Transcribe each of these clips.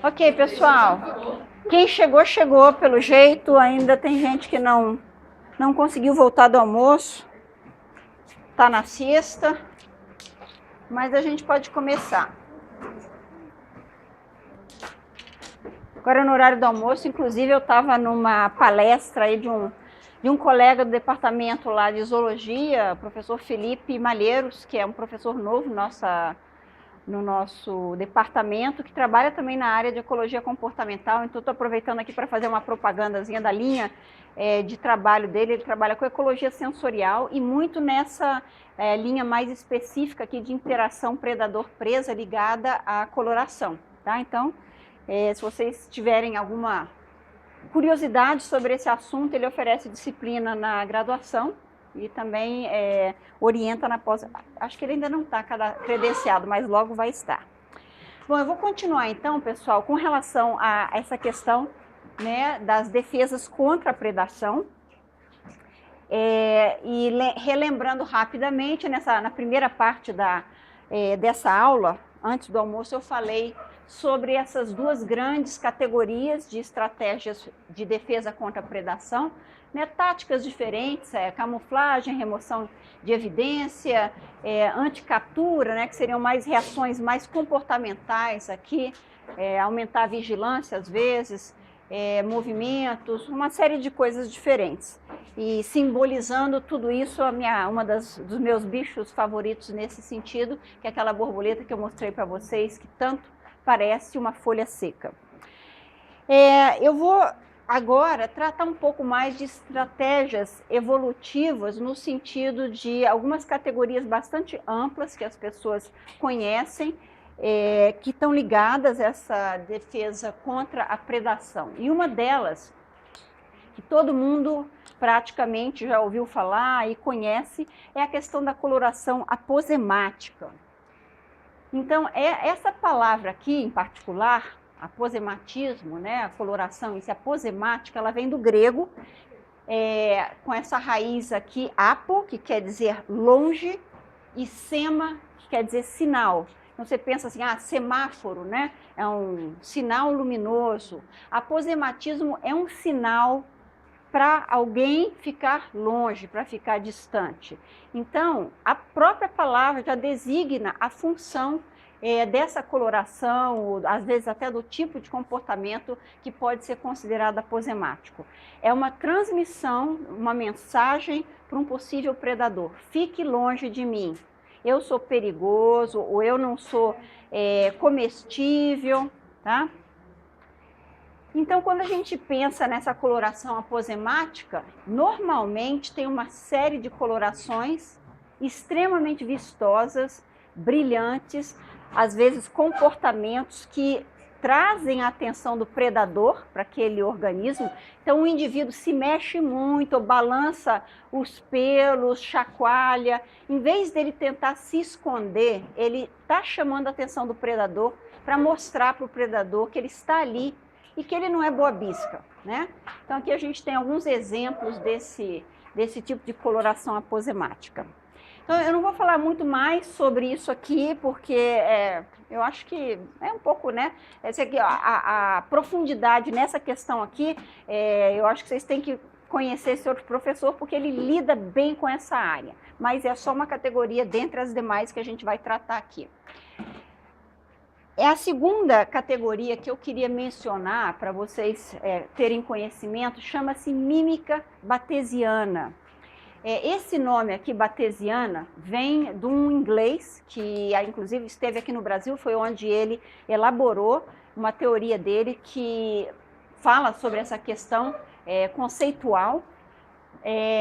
Ok, pessoal. Quem chegou, chegou pelo jeito. Ainda tem gente que não conseguiu voltar do almoço. Tá na siesta. Mas a gente pode começar. Agora no horário do almoço, inclusive eu estava numa palestra aí de um colega do departamento lá de zoologia, o professor Felipe Malheiros, que é um professor novo no nosso departamento, que trabalha também na área de ecologia comportamental. Então estou aproveitando aqui para fazer uma propagandazinha da linha de trabalho dele. Ele trabalha com ecologia sensorial e muito nessa linha mais específica aqui de interação predador-presa ligada à coloração, tá? Então, se vocês tiverem alguma curiosidade sobre esse assunto, ele oferece disciplina na graduação e também orienta na pós. Acho que ele ainda não está credenciado, mas logo vai estar. Bom, eu vou continuar então, pessoal, com relação a essa questão, né, das defesas contra a predação. E relembrando rapidamente, na primeira parte dessa aula, antes do almoço, eu falei sobre essas duas grandes categorias de estratégias de defesa contra a predação, né, táticas diferentes, camuflagem, remoção de evidência, anticaptura, né, que seriam mais reações mais comportamentais aqui, aumentar a vigilância às vezes, movimentos, uma série de coisas diferentes. E simbolizando tudo isso, dos meus bichos favoritos nesse sentido, que é aquela borboleta que eu mostrei para vocês, que tanto parece uma folha seca. Eu vou agora tratar um pouco mais de estratégias evolutivas no sentido de algumas categorias bastante amplas que as pessoas conhecem, que estão ligadas a essa defesa contra a predação. E uma delas, que todo mundo praticamente já ouviu falar e conhece, é a questão da coloração aposemática. Então, essa palavra aqui, em particular, aposematismo, né, a coloração em si, aposemática, ela vem do grego, com essa raiz aqui, apo, que quer dizer longe, e sema, que quer dizer sinal. Então, você pensa assim, semáforo, né, é um sinal luminoso. Aposematismo é um sinal para alguém ficar longe, para ficar distante. Então, a própria palavra já designa a função dessa coloração, às vezes até do tipo de comportamento que pode ser considerado aposemático. É uma transmissão, uma mensagem para um possível predador. Fique longe de mim. Eu sou perigoso, ou eu não sou comestível, tá? Então, quando a gente pensa nessa coloração aposemática, normalmente tem uma série de colorações extremamente vistosas, brilhantes, às vezes comportamentos que trazem a atenção do predador para aquele organismo. Então, o indivíduo se mexe muito, balança os pelos, chacoalha. Em vez dele tentar se esconder, ele está chamando a atenção do predador para mostrar para o predador que ele está ali e que ele não é boa bisca, né? Então aqui a gente tem alguns exemplos desse tipo de coloração aposemática. Então eu não vou falar muito mais sobre isso aqui, porque eu acho que é um pouco, né? A profundidade nessa questão aqui, eu acho que vocês têm que conhecer esse outro professor, porque ele lida bem com essa área. Mas é só uma categoria dentre as demais que a gente vai tratar aqui. A segunda categoria que eu queria mencionar para vocês terem conhecimento, chama-se mímica batesiana. Esse nome aqui, batesiana, vem de um inglês que inclusive esteve aqui no Brasil, foi onde ele elaborou uma teoria dele que fala sobre essa questão conceitual.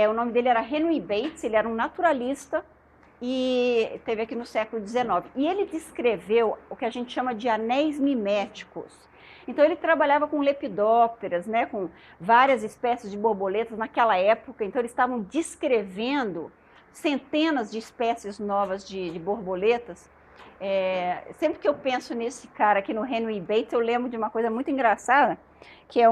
O nome dele era Henry Bates, ele era um naturalista, e esteve aqui no século XIX. E ele descreveu o que a gente chama de anéis miméticos. Então ele trabalhava com lepidópteras, né, com várias espécies de borboletas naquela época. Então eles estavam descrevendo centenas de espécies novas de borboletas. Sempre que eu penso nesse cara aqui no Henry Bates, eu lembro de uma coisa muito engraçada, que é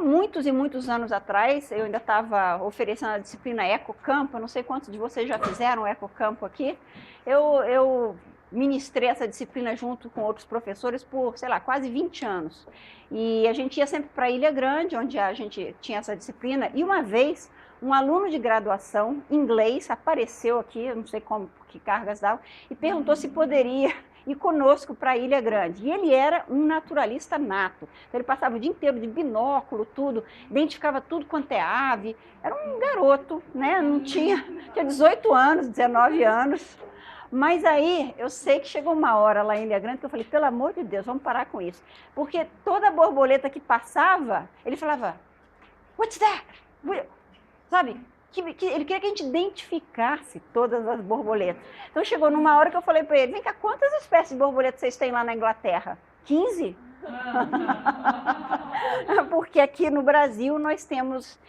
muitos e muitos anos atrás, eu ainda estava oferecendo a disciplina Ecocampo, não sei quantos de vocês já fizeram Ecocampo aqui. Eu ministrei essa disciplina junto com outros professores por, sei lá, quase 20 anos. E a gente ia sempre para Ilha Grande, onde a gente tinha essa disciplina, e uma vez um aluno de graduação, inglês, apareceu aqui, eu não sei como, que cargas dava, e perguntou se poderia ir conosco para a Ilha Grande. E ele era um naturalista nato. Então, ele passava o dia inteiro de binóculo, tudo, identificava tudo quanto é ave. Era um garoto, né? Não tinha 18 anos, 19 anos. Mas aí, eu sei que chegou uma hora lá em Ilha Grande que eu falei, pelo amor de Deus, vamos parar com isso. Porque toda borboleta que passava, ele falava, what's that? Sabe? Ele queria que a gente identificasse todas as borboletas. Então chegou numa hora que eu falei para ele, vem cá, quantas espécies de borboletas vocês têm lá na Inglaterra? 15? Porque aqui no Brasil nós temos,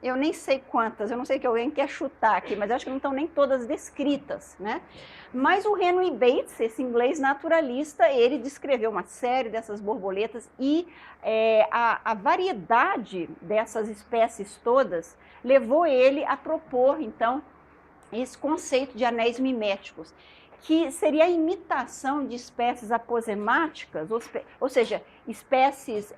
eu nem sei quantas, eu não sei que alguém quer chutar aqui, mas eu acho que não estão nem todas descritas, né? Mas o Henry Bates, esse inglês naturalista, ele descreveu uma série dessas borboletas e a variedade dessas espécies todas levou ele a propor, então, esse conceito de anéis miméticos, que seria a imitação de espécies aposemáticas, ou seja, espécies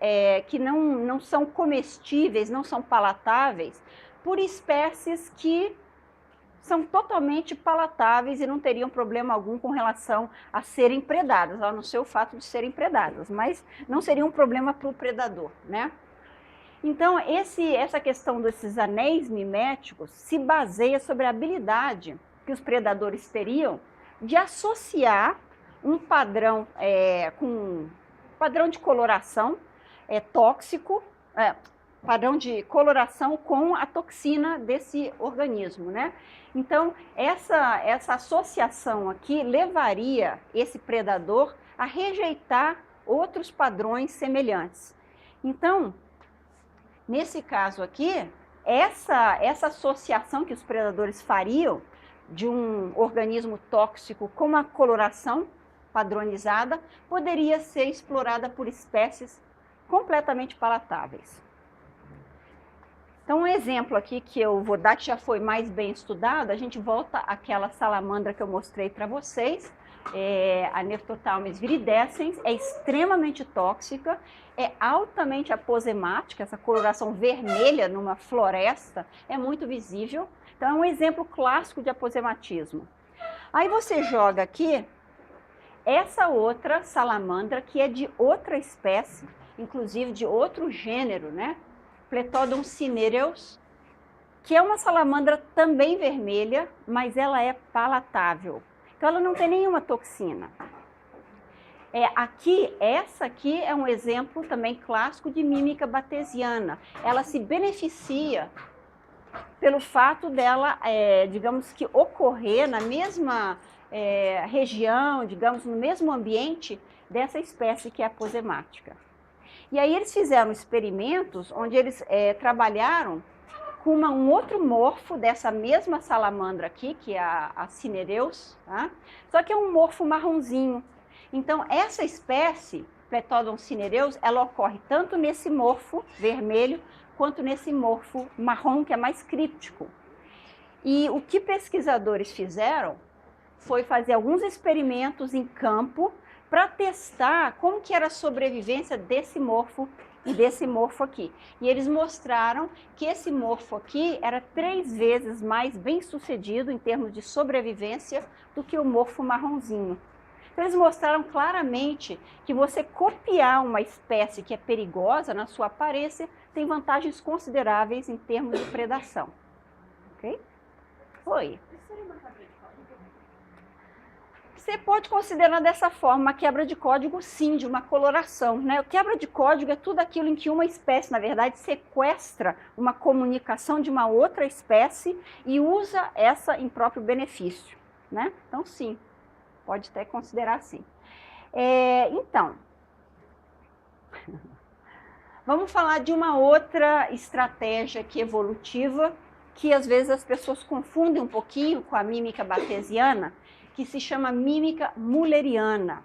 que não são comestíveis, não são palatáveis, por espécies que são totalmente palatáveis e não teriam problema algum com relação a serem predadas, a não ser o fato de serem predadas, mas não seria um problema para o predador, né? Então, essa questão desses anéis miméticos se baseia sobre a habilidade que os predadores teriam de associar um padrão com padrão de coloração tóxico, padrão de coloração com a toxina desse organismo, né? Então, essa associação aqui levaria esse predador a rejeitar outros padrões semelhantes. Então, nesse caso aqui, essa associação que os predadores fariam de um organismo tóxico com uma coloração padronizada poderia ser explorada por espécies completamente palatáveis. Então, um exemplo aqui que eu vou dar, que já foi mais bem estudado, a gente volta àquela salamandra que eu mostrei para vocês, a Nephtotalmes viridescens, é extremamente tóxica, é altamente aposemática, essa coloração vermelha numa floresta é muito visível. Então, é um exemplo clássico de aposematismo. Aí você joga aqui essa outra salamandra, que é de outra espécie, inclusive de outro gênero, né? Plethodon cinereus, que é uma salamandra também vermelha, mas ela é palatável. Então, ela não tem nenhuma toxina. Essa aqui é um exemplo também clássico de mímica batesiana. Ela se beneficia pelo fato dela, digamos que, ocorrer na mesma região, digamos, no mesmo ambiente dessa espécie que é aposemática. E aí eles fizeram experimentos onde eles trabalharam com um outro morfo dessa mesma salamandra aqui, que é a cinereus, tá? Só que é um morfo marronzinho. Então, essa espécie, Plethodon cinereus, ela ocorre tanto nesse morfo vermelho, quanto nesse morfo marrom, que é mais críptico. E o que pesquisadores fizeram foi fazer alguns experimentos em campo para testar como que era a sobrevivência desse morfo e desse morfo aqui. E eles mostraram que esse morfo aqui era 3 vezes mais bem sucedido em termos de sobrevivência do que o morfo marronzinho. Então, eles mostraram claramente que você copiar uma espécie que é perigosa na sua aparência tem vantagens consideráveis em termos de predação. Ok? Oi. Você pode considerar dessa forma uma quebra de código, sim, de uma coloração, né? O quebra de código é tudo aquilo em que uma espécie, na verdade, sequestra uma comunicação de uma outra espécie e usa essa em próprio benefício, né? Então, sim, pode até considerar assim. Então, vamos falar de uma outra estratégia aqui evolutiva, que às vezes as pessoas confundem um pouquinho com a mímica batesiana, que se chama mímica mulleriana.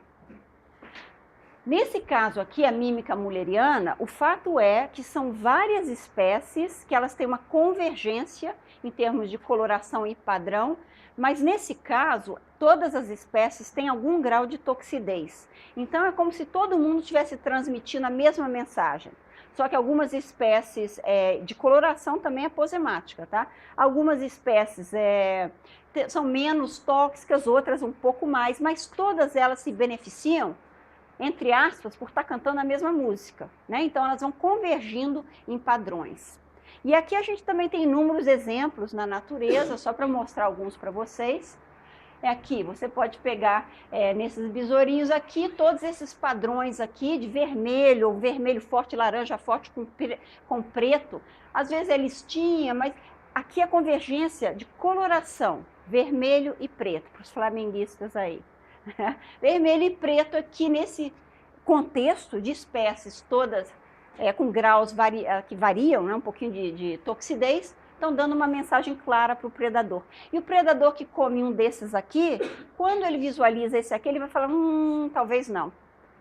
Nesse caso aqui, a mímica mulleriana, o fato é que são várias espécies que elas têm uma convergência em termos de coloração e padrão, Mas nesse caso, todas as espécies têm algum grau de toxidez. Então é como se todo mundo estivesse transmitindo a mesma mensagem. Só que algumas espécies de coloração também é aposemática, tá? Algumas espécies são menos tóxicas, outras um pouco mais, mas todas elas se beneficiam, entre aspas, por estar cantando a mesma música, né? Então elas vão convergindo em padrões. E aqui a gente também tem inúmeros exemplos na natureza, só para mostrar alguns para vocês. Aqui, você pode pegar nesses besourinhos aqui, todos esses padrões aqui de vermelho, ou vermelho forte, laranja forte com preto. Às vezes é listinha, mas aqui é a convergência de coloração, vermelho e preto, para os flamenguistas aí. Vermelho e preto aqui nesse contexto de espécies todas com graus que variam, né, um pouquinho de toxidez, estão dando uma mensagem clara para o predador. E o predador que come um desses aqui, quando ele visualiza esse aqui, ele vai falar, talvez não.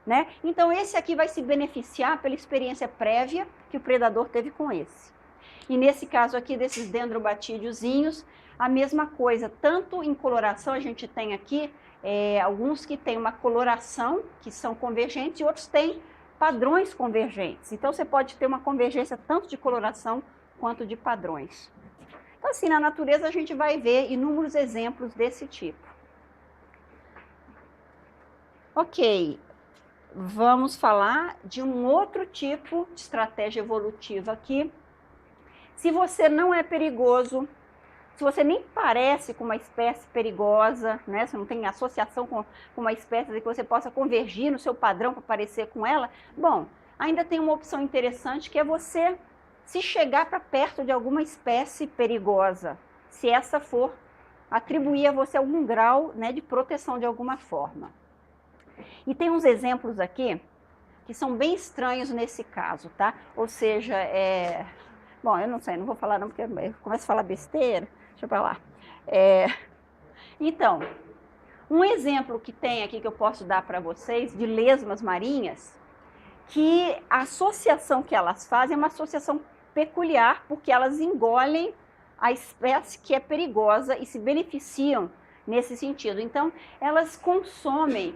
Né? Então esse aqui vai se beneficiar pela experiência prévia que o predador teve com esse. E nesse caso aqui desses dendrobatidiozinhos, a mesma coisa, tanto em coloração a gente tem aqui, alguns que têm uma coloração, que são convergentes, e outros têm padrões convergentes. Então você pode ter uma convergência tanto de coloração quanto de padrões. Então assim, na natureza a gente vai ver inúmeros exemplos desse tipo. Ok, vamos falar de um outro tipo de estratégia evolutiva aqui. Se você não é perigoso, se você nem parece com uma espécie perigosa, né? Você não tem associação com uma espécie que você possa convergir no seu padrão para parecer com ela, bom, ainda tem uma opção interessante que é você se chegar para perto de alguma espécie perigosa, se essa for atribuir a você algum grau, né, de proteção de alguma forma. E tem uns exemplos aqui que são bem estranhos nesse caso, tá? Ou seja, bom, eu não sei, não vou falar não, porque eu começo a falar besteira, deixa pra lá. Então, um exemplo que tem aqui que eu posso dar para vocês de lesmas marinhas, que a associação que elas fazem é uma associação peculiar, porque elas engolem a espécie que é perigosa e se beneficiam nesse sentido. Então, elas consomem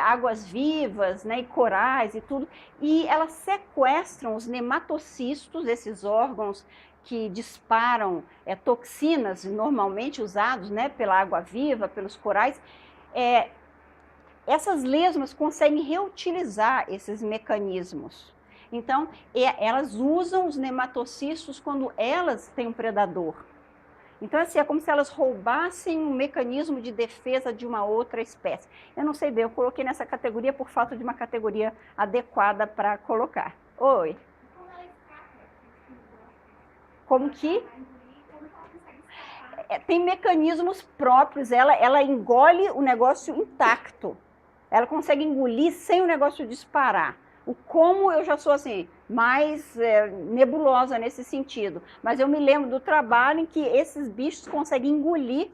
águas vivas, né, e corais e tudo, e elas sequestram os nematocistos, esses órgãos que disparam toxinas normalmente usados, né, pela água viva, pelos corais. Essas lesmas conseguem reutilizar esses mecanismos. Então, elas usam os nematocistos quando elas têm um predador. Então, assim, é como se elas roubassem um mecanismo de defesa de uma outra espécie. Eu não sei bem, eu coloquei nessa categoria por falta de uma categoria adequada para colocar. Oi. Como que? Tem mecanismos próprios, ela engole o negócio intacto. Ela consegue engolir sem o negócio disparar. O como eu já sou assim, mais nebulosa nesse sentido. Mas eu me lembro do trabalho em que esses bichos conseguem engolir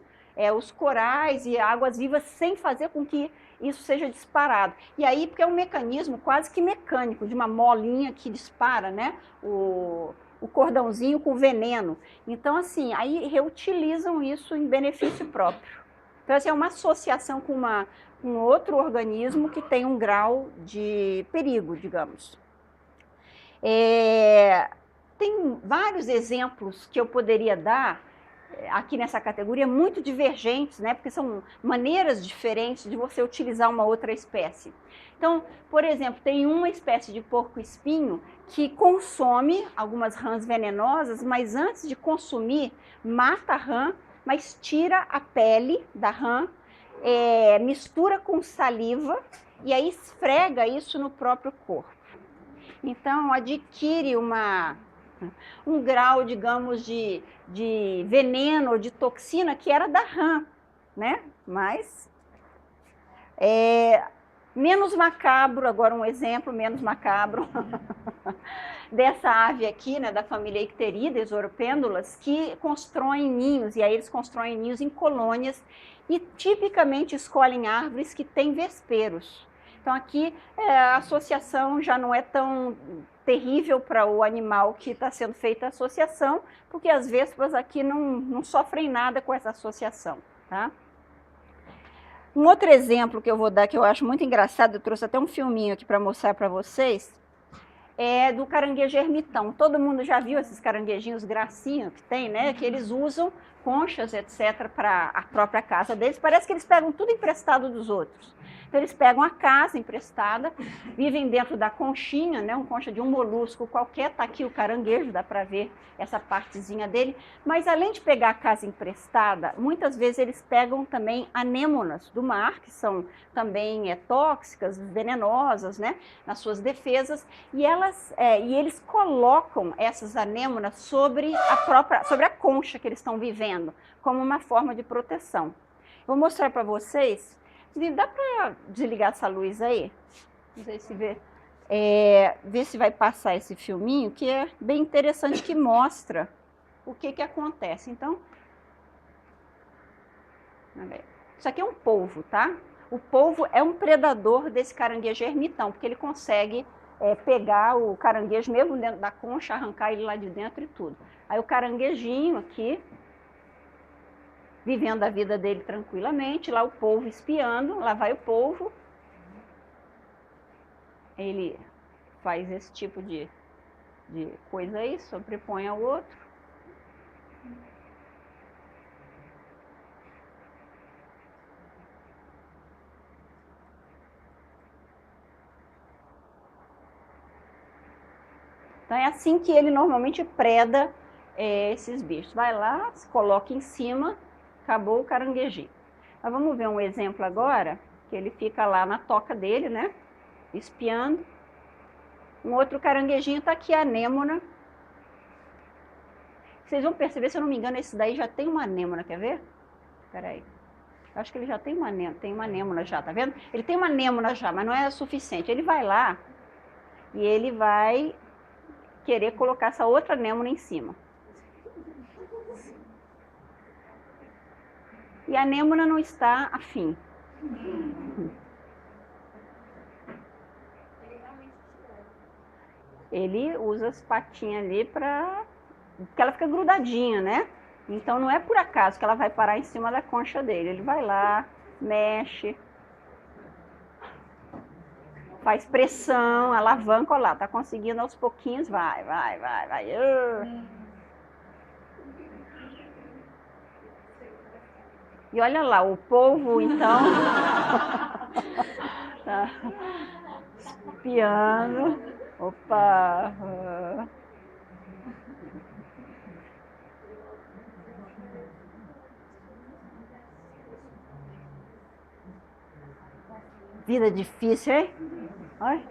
os corais e águas vivas sem fazer com que isso seja disparado. E aí, porque é um mecanismo quase que mecânico, de uma molinha que dispara, né? O cordãozinho com veneno. Então, assim, aí reutilizam isso em benefício próprio. Então, assim, é uma associação com um outro organismo que tem um grau de perigo, digamos. Tem vários exemplos que eu poderia dar aqui nessa categoria, muito divergentes, né? Porque são maneiras diferentes de você utilizar uma outra espécie. Então, por exemplo, tem uma espécie de porco-espinho que consome algumas rãs venenosas, mas antes de consumir, mata a rã, mas tira a pele da rã, mistura com saliva e aí esfrega isso no próprio corpo. Então, adquire um grau, digamos, de veneno, de toxina que era da rã, né? Mas, menos macabro, agora um exemplo menos macabro, dessa ave aqui, né, da família Icterides, oropêndulas, que constroem ninhos, e aí eles constroem ninhos em colônias, e tipicamente escolhem árvores que têm vesperos. Então aqui a associação já não é tão terrível para o animal que está sendo feita a associação, porque as vespas aqui não sofrem nada com essa associação. tá? Um outro exemplo que eu vou dar, que eu acho muito engraçado, eu trouxe até um filminho aqui para mostrar para vocês, é do caranguejo ermitão. Todo mundo já viu esses caranguejinhos gracinhos que tem, né? Que eles usam conchas, etc., para a própria casa deles. Parece que eles pegam tudo emprestado dos outros. Então, eles pegam a casa emprestada, vivem dentro da conchinha, né? Uma concha de um molusco qualquer. Está aqui o caranguejo, dá para ver essa partezinha dele. Mas, além de pegar a casa emprestada, muitas vezes eles pegam também anêmonas do mar, que são também tóxicas, venenosas, né? Nas suas defesas. E eles colocam essas anêmonas sobre a concha que eles estão vivendo, como uma forma de proteção. Vou mostrar para vocês. Dá para desligar essa luz aí? Não sei se vê. Ver se vai passar esse filminho, que é bem interessante, que mostra o que acontece. Então, isso aqui é um polvo, tá? O polvo é um predador desse caranguejo ermitão, porque ele consegue pegar o caranguejo mesmo dentro da concha, arrancar ele lá de dentro e tudo. Aí o caranguejinho aqui, vivendo a vida dele tranquilamente, lá o polvo espiando, lá vai o polvo. Ele faz esse tipo de coisa aí, sobrepõe ao outro. Então é assim que ele normalmente preda esses bichos. Vai lá, se coloca em cima, acabou o caranguejinho. Mas vamos ver um exemplo agora, que ele fica lá na toca dele, né? Espiando. Um outro caranguejinho está aqui, a anêmona. Vocês vão perceber, se eu não me engano, esse daí já tem uma anêmona, quer ver? Espera aí. Eu acho que ele já tem uma anêmona já, tá vendo? Ele tem uma anêmona já, mas não é suficiente. Ele vai lá e ele vai querer colocar essa outra anêmona em cima. E a anêmona não está afim. Ele usa as patinhas ali porque ela fica grudadinha, né? Então não é por acaso que ela vai parar em cima da concha dele. Ele vai lá, mexe, faz pressão, alavanca, olha lá, tá conseguindo aos pouquinhos, vai. E olha lá, o polvo, então, tá espiando. Opa! Vida difícil, hein? Olha.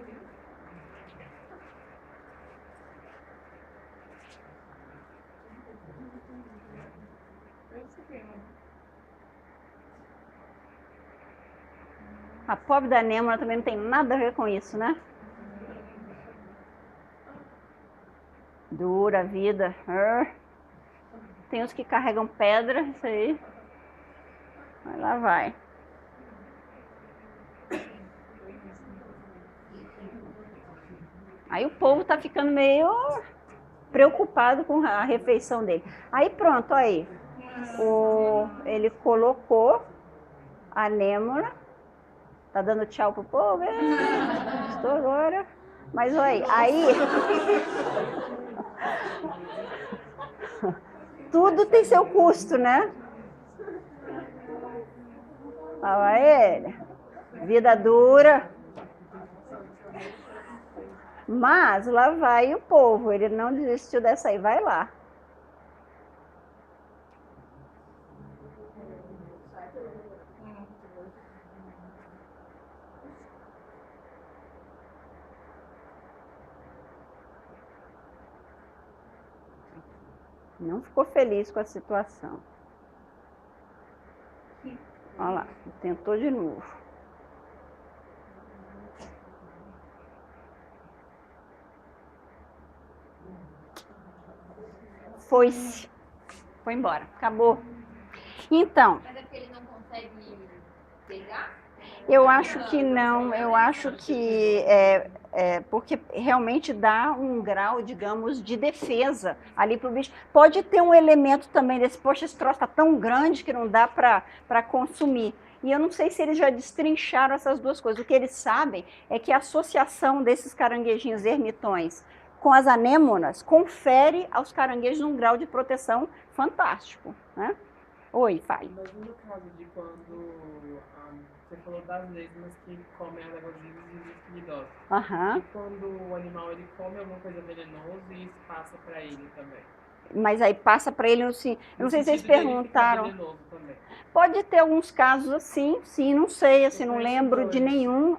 A pobre da anêmona também não tem nada a ver com isso, né? Dura a vida. Tem uns que carregam pedra, isso aí. Mas lá vai. Aí o povo tá ficando meio preocupado com a refeição dele. Aí pronto, aí. Ele colocou a anêmona. Tá dando tchau pro povo? Estou agora. Mas olha aí. Tudo tem seu custo, né? Olha ele. Vida dura. Mas lá vai o povo. Ele não desistiu dessa aí. Vai lá. Não ficou feliz com a situação. Olha lá, tentou de novo. Foi-se. Foi embora, acabou. Então. Mas é porque ele não consegue pegar? Eu acho que não, eu acho que porque realmente dá um grau, digamos, de defesa ali para o bicho. Pode ter um elemento também desse, poxa, esse troço está tão grande que não dá para consumir. E eu não sei se eles já destrincharam essas duas coisas. O que eles sabem é que a associação desses caranguejinhos ermitões com as anêmonas confere aos caranguejos um grau de proteção fantástico, né? Oi, fale. Mas no caso de quando você falou das lesmas que comem as águas vivas e liquidosas. E quando o animal ele come alguma coisa venenosa e isso passa para ele também. Mas aí passa para ele, assim, eu não sei se vocês perguntaram. Pode ter alguns casos assim, sim, não sei, assim, não lembro de nenhum.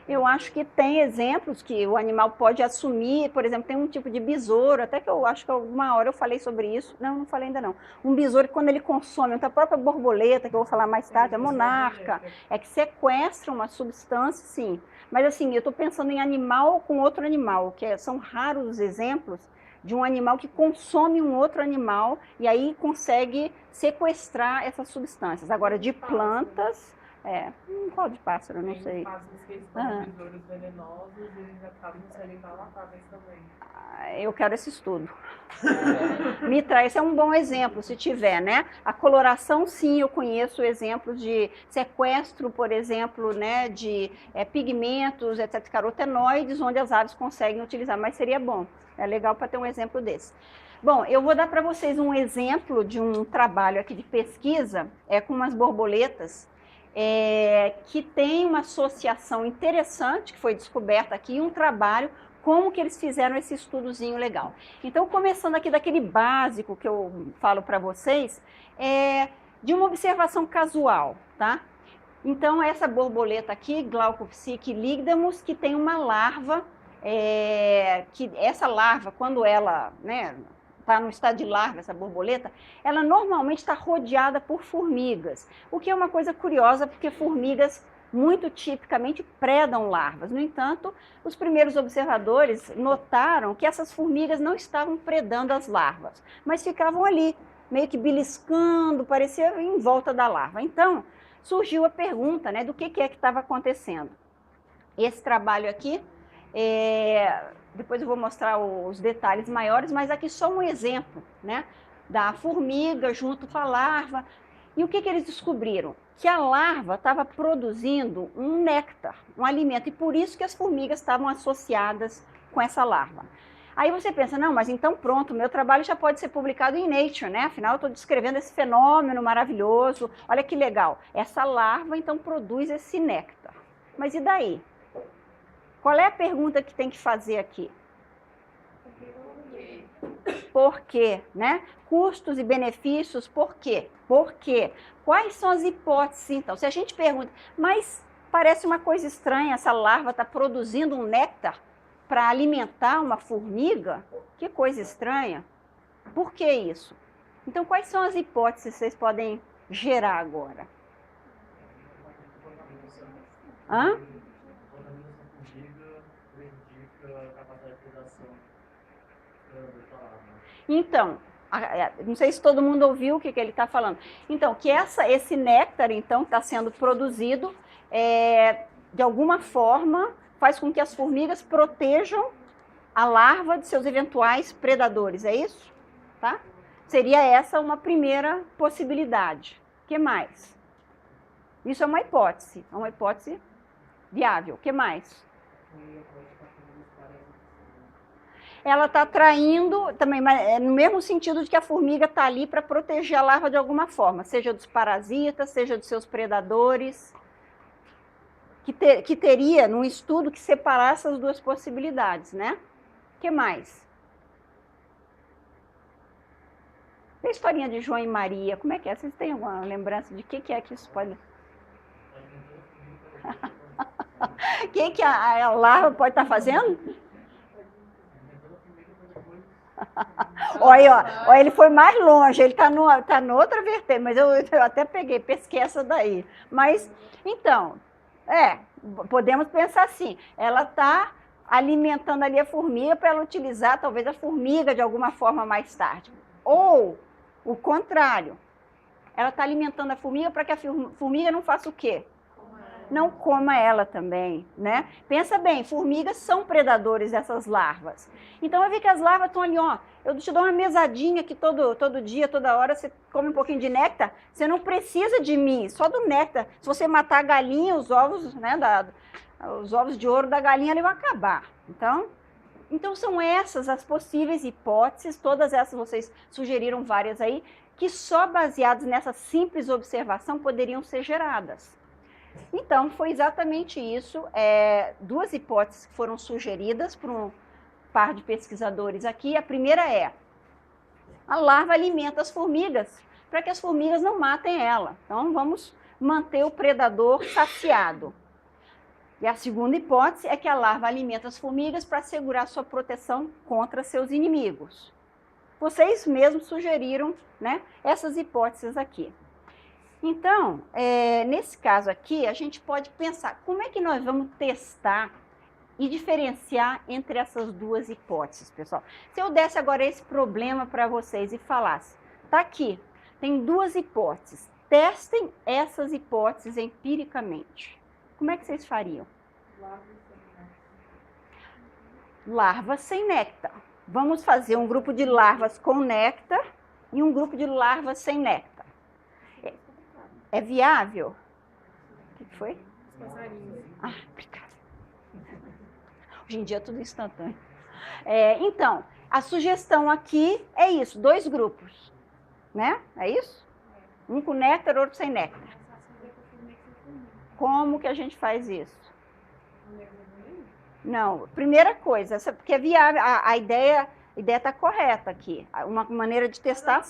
Eu acho que tem exemplos que o animal pode assumir, por exemplo, tem um tipo de besouro, até que eu acho que alguma hora eu falei sobre isso, não falei ainda não. Um besouro que quando ele consome, a própria borboleta, que eu vou falar mais tarde, a monarca, é que sequestra uma substância, sim. Mas assim, eu estou pensando em animal com outro animal, que são raros os exemplos de um animal que consome um outro animal e aí consegue sequestrar essas substâncias. Agora, de plantas, qual de pássaro? Não sei. Besouros venenosos, eles acabam sendo inalatáveis também. Eu quero esse estudo. Me traz, esse é um bom exemplo, se tiver, né? A coloração, sim, eu conheço exemplos de sequestro, por exemplo, né, de pigmentos, etc., carotenoides, onde as aves conseguem utilizar, mas seria bom. É legal para ter um exemplo desse. Bom, eu vou dar para vocês um exemplo de um trabalho aqui de pesquisa, com umas borboletas, que tem uma associação interessante, que foi descoberta aqui, um trabalho, como que eles fizeram esse estudozinho legal. Então, começando aqui daquele básico que eu falo para vocês, de uma observação casual, tá? Então, essa borboleta aqui, Glaucopsique ligdamus, que tem uma larva, que essa larva, quando ela está no estado de larva, essa borboleta, ela normalmente está rodeada por formigas, o que é uma coisa curiosa, porque formigas muito tipicamente predam larvas. No entanto, os primeiros observadores notaram que essas formigas não estavam predando as larvas, mas ficavam ali, meio que beliscando, parecia em volta da larva. Então, surgiu a pergunta, do que estava acontecendo. Esse trabalho aqui, depois eu vou mostrar os detalhes maiores, mas aqui só um exemplo, da formiga junto com a larva. E o que eles descobriram? Que a larva estava produzindo um néctar, um alimento, e por isso que as formigas estavam associadas com essa larva. Aí você pensa, não, mas então pronto, meu trabalho já pode ser publicado em Nature, Afinal, eu estou descrevendo esse fenômeno maravilhoso, olha que legal. Essa larva, então, produz esse néctar. Mas e daí? Qual é a pergunta que tem que fazer aqui? Por quê, Custos e benefícios, por quê? Por quê? Quais são as hipóteses, então? Se a gente pergunta, mas parece uma coisa estranha, essa larva está produzindo um néctar para alimentar uma formiga? Que coisa estranha. Por que isso? Então, quais são as hipóteses que vocês podem gerar agora? Então, não sei se todo mundo ouviu o que ele está falando. Então, que esse néctar, então, está sendo produzido, de alguma forma, faz com que as formigas protejam a larva de seus eventuais predadores, é isso? Tá? Seria essa uma primeira possibilidade. O que mais? Isso é uma hipótese viável. O que mais? Ela está atraindo, também, no mesmo sentido de que a formiga está ali para proteger a larva de alguma forma, seja dos parasitas, seja dos seus predadores, que teria, num estudo, que separar essas duas possibilidades, O que mais? E a historinha de João e Maria, como é que é? Vocês têm alguma lembrança de que é que isso pode... O que a larva pode estar fazendo? Olha, ele foi mais longe, ele está no outra vertente, mas eu até pesquei essa daí. Mas, então, podemos pensar assim, ela está alimentando ali a formiga para ela utilizar talvez a formiga de alguma forma mais tarde. Ou, o contrário, ela está alimentando a formiga para que a formiga não faça o quê? não coma ela também, né? Pensa bem, formigas são predadores dessas larvas. Então, vai ver que as larvas estão ali, ó, eu te dou uma mesadinha que todo dia, toda hora, você come um pouquinho de néctar, você não precisa de mim, só do néctar. Se você matar a galinha, os ovos, né, os ovos de ouro da galinha, ele vai acabar. Então, são essas as possíveis hipóteses, todas essas vocês sugeriram várias aí, que só baseadas nessa simples observação poderiam ser geradas. Então, foi exatamente isso, duas hipóteses que foram sugeridas por um par de pesquisadores aqui. A primeira é, a larva alimenta as formigas, para que as formigas não matem ela. Então, vamos manter o predador saciado. E a segunda hipótese é que a larva alimenta as formigas para assegurar sua proteção contra seus inimigos. Vocês mesmos sugeriram, né, essas hipóteses aqui. Então, nesse caso aqui, a gente pode pensar, como é que nós vamos testar e diferenciar entre essas duas hipóteses, pessoal? Se eu desse agora esse problema para vocês e falasse, tá aqui, tem duas hipóteses, testem essas hipóteses empiricamente. Como é que vocês fariam? Larvas sem néctar. Vamos fazer um grupo de larvas com néctar e um grupo de larvas sem néctar. É viável? O que foi? Ah, obrigada. Hoje em dia é tudo instantâneo. Então, a sugestão aqui é isso, 2 grupos, né? É isso? Um com néctar, outro sem néctar. Como que a gente faz isso? Não, primeira coisa, porque é viável, a ideia está correta aqui. Uma maneira de testar...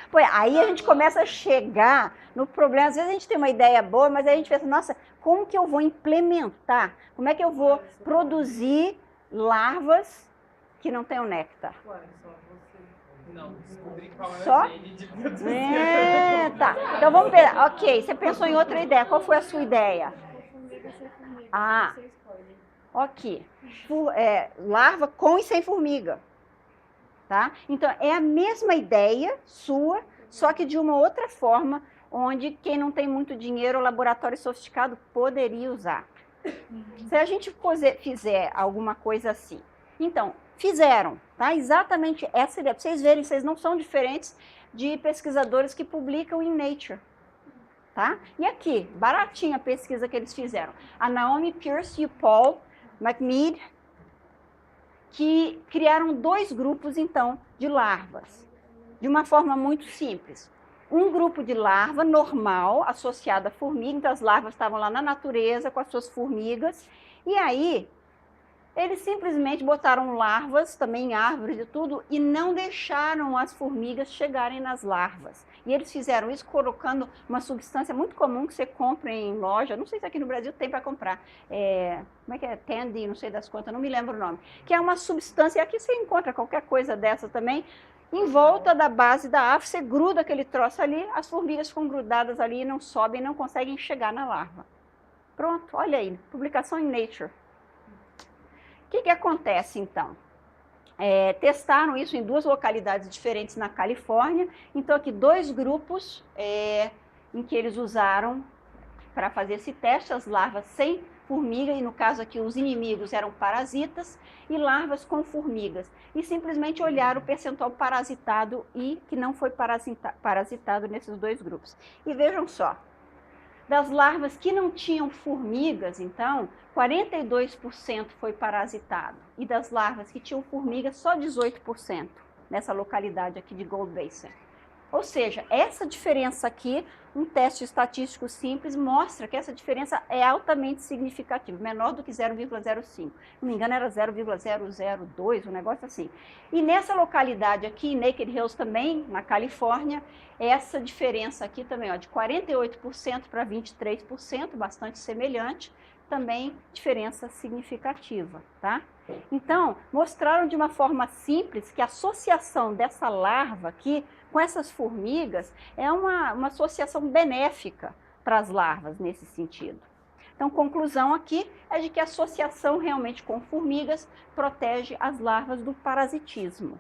Pô, aí a gente começa a chegar no problema. Às vezes a gente tem uma ideia boa, mas aí a gente pensa, nossa, como que eu vou implementar? Como é que eu vou produzir larvas que não tenham néctar? Não, descobri qual é só? O gene de produzir. Tá. Então vamos ver. Ok, você pensou em outra ideia. Qual foi a sua ideia? Ok. Larva com e sem formiga. Tá? Então, é a mesma ideia sua, só que de uma outra forma, onde quem não tem muito dinheiro, o laboratório sofisticado poderia usar. Se a gente fizer alguma coisa assim. Então, fizeram, tá? Exatamente essa ideia. Para vocês verem, vocês não são diferentes de pesquisadores que publicam em Nature. Tá? E aqui, baratinha a pesquisa que eles fizeram. A Naomi Pierce e o Paul McMead, que criaram 2 grupos, então, de larvas, de uma forma muito simples. Um grupo de larva normal, associada à formiga, então as larvas estavam lá na natureza com as suas formigas, e aí eles simplesmente botaram larvas, também em árvores e tudo, e não deixaram as formigas chegarem nas larvas. E eles fizeram isso colocando uma substância muito comum que você compra em loja, não sei se aqui no Brasil tem para comprar, como é que é? Tandy, não sei das quantas, não me lembro o nome, que é uma substância, aqui você encontra qualquer coisa dessa também, em volta da base da árvore, você gruda aquele troço ali, as formigas ficam grudadas ali e não sobem, não conseguem chegar na larva. Pronto, olha aí, publicação em Nature. O que acontece, então? Testaram isso em 2 localidades diferentes na Califórnia. Então, aqui 2 grupos em que eles usaram para fazer esse teste, as larvas sem formiga, e no caso aqui os inimigos eram parasitas, e larvas com formigas. E simplesmente olharam o percentual parasitado e que não foi parasitado nesses 2 grupos. E vejam só, das larvas que não tinham formigas, então, 42% foi parasitado. E das larvas que tinham formigas, só 18%, nessa localidade aqui de Gold Basin. Ou seja, essa diferença aqui, um teste estatístico simples, mostra que essa diferença é altamente significativa, menor do que 0,05. Não me engano, era 0,002, um negócio assim. E nessa localidade aqui, Naked Hills também, na Califórnia, essa diferença aqui também, ó, de 48% para 23%, bastante semelhante, também diferença significativa, tá? Então, mostraram de uma forma simples que a associação dessa larva aqui com essas formigas é uma associação benéfica para as larvas nesse sentido. Então, conclusão aqui é de que a associação realmente com formigas protege as larvas do parasitismo.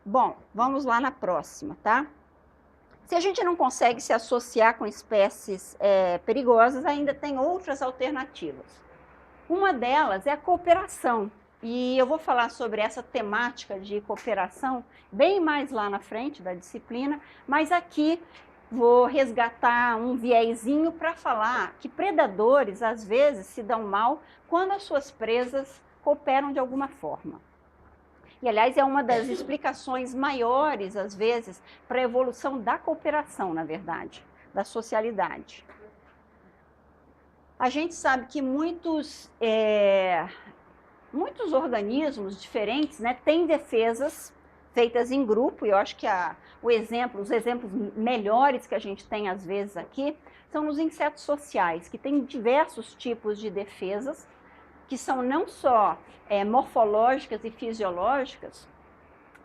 Bom, vamos lá na próxima, tá? Se a gente não consegue se associar com espécies perigosas, ainda tem outras alternativas. Uma delas é a cooperação. E eu vou falar sobre essa temática de cooperação bem mais lá na frente da disciplina, mas aqui vou resgatar um viezinho para falar que predadores às vezes se dão mal quando as suas presas cooperam de alguma forma. E, aliás, é uma das explicações maiores, às vezes, para a evolução da cooperação, na verdade, da socialidade. A gente sabe que muitos organismos diferentes, né, têm defesas feitas em grupo, e eu acho que os exemplos melhores que a gente tem, às vezes, aqui, são nos insetos sociais, que têm diversos tipos de defesas, que são não só morfológicas e fisiológicas.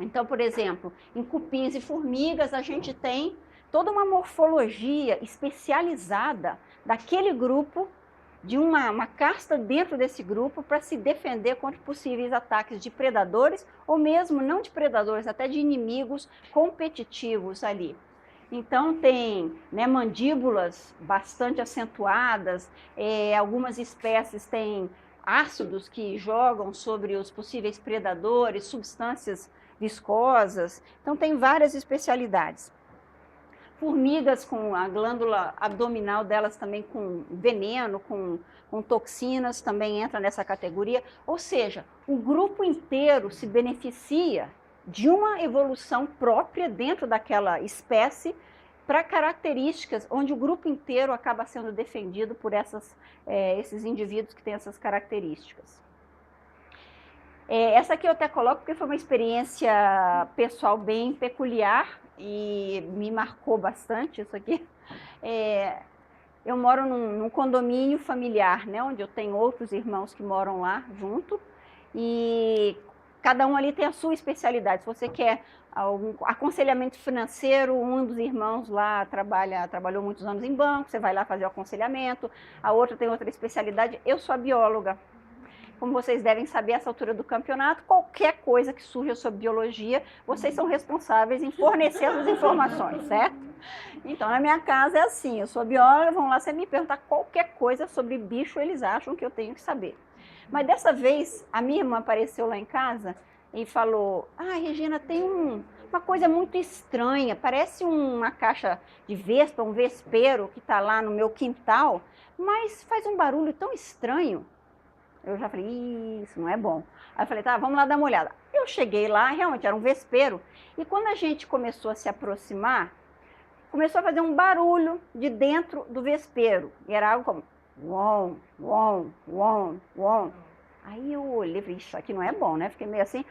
Então, por exemplo, em cupins e formigas, a gente tem toda uma morfologia especializada daquele grupo, de uma casta dentro desse grupo, para se defender contra possíveis ataques de predadores, ou mesmo não de predadores, até de inimigos competitivos ali. Então, tem, né, mandíbulas bastante acentuadas, algumas espécies têm ácidos que jogam sobre os possíveis predadores, substâncias viscosas. Então, tem várias especialidades. Formigas com a glândula abdominal delas também com veneno, com toxinas, também entra nessa categoria. Ou seja, o grupo inteiro se beneficia de uma evolução própria dentro daquela espécie para características onde o grupo inteiro acaba sendo defendido por esses indivíduos que têm essas características. Essa aqui eu até coloco porque foi uma experiência pessoal bem peculiar e me marcou bastante isso aqui. Eu moro num condomínio familiar, né, onde eu tenho outros irmãos que moram lá junto, e cada um ali tem a sua especialidade. Se você quer algum aconselhamento financeiro, um dos irmãos lá trabalhou muitos anos em banco, você vai lá fazer o aconselhamento, a outra tem outra especialidade. Eu sou a bióloga. Como vocês devem saber, essa altura do campeonato, qualquer coisa que surja sobre biologia, vocês são responsáveis em fornecer essas informações, certo? Então, na minha casa é assim, eu sou bióloga, vão lá, você me perguntar qualquer coisa sobre bicho, eles acham que eu tenho que saber. Mas dessa vez, a minha irmã apareceu lá em casa e falou: Regina, tem uma coisa muito estranha, parece uma caixa de vespa, um vespeiro que está lá no meu quintal, mas faz um barulho tão estranho. Eu já falei, isso não é bom. Aí eu falei, tá, vamos lá dar uma olhada. Eu cheguei lá, realmente era um vespeiro, e quando a gente começou a se aproximar, começou a fazer um barulho de dentro do vespeiro, e era algo como uom, uom, uom, uom. Aí eu olhei e falei, isso aqui não é bom, né? Fiquei meio assim.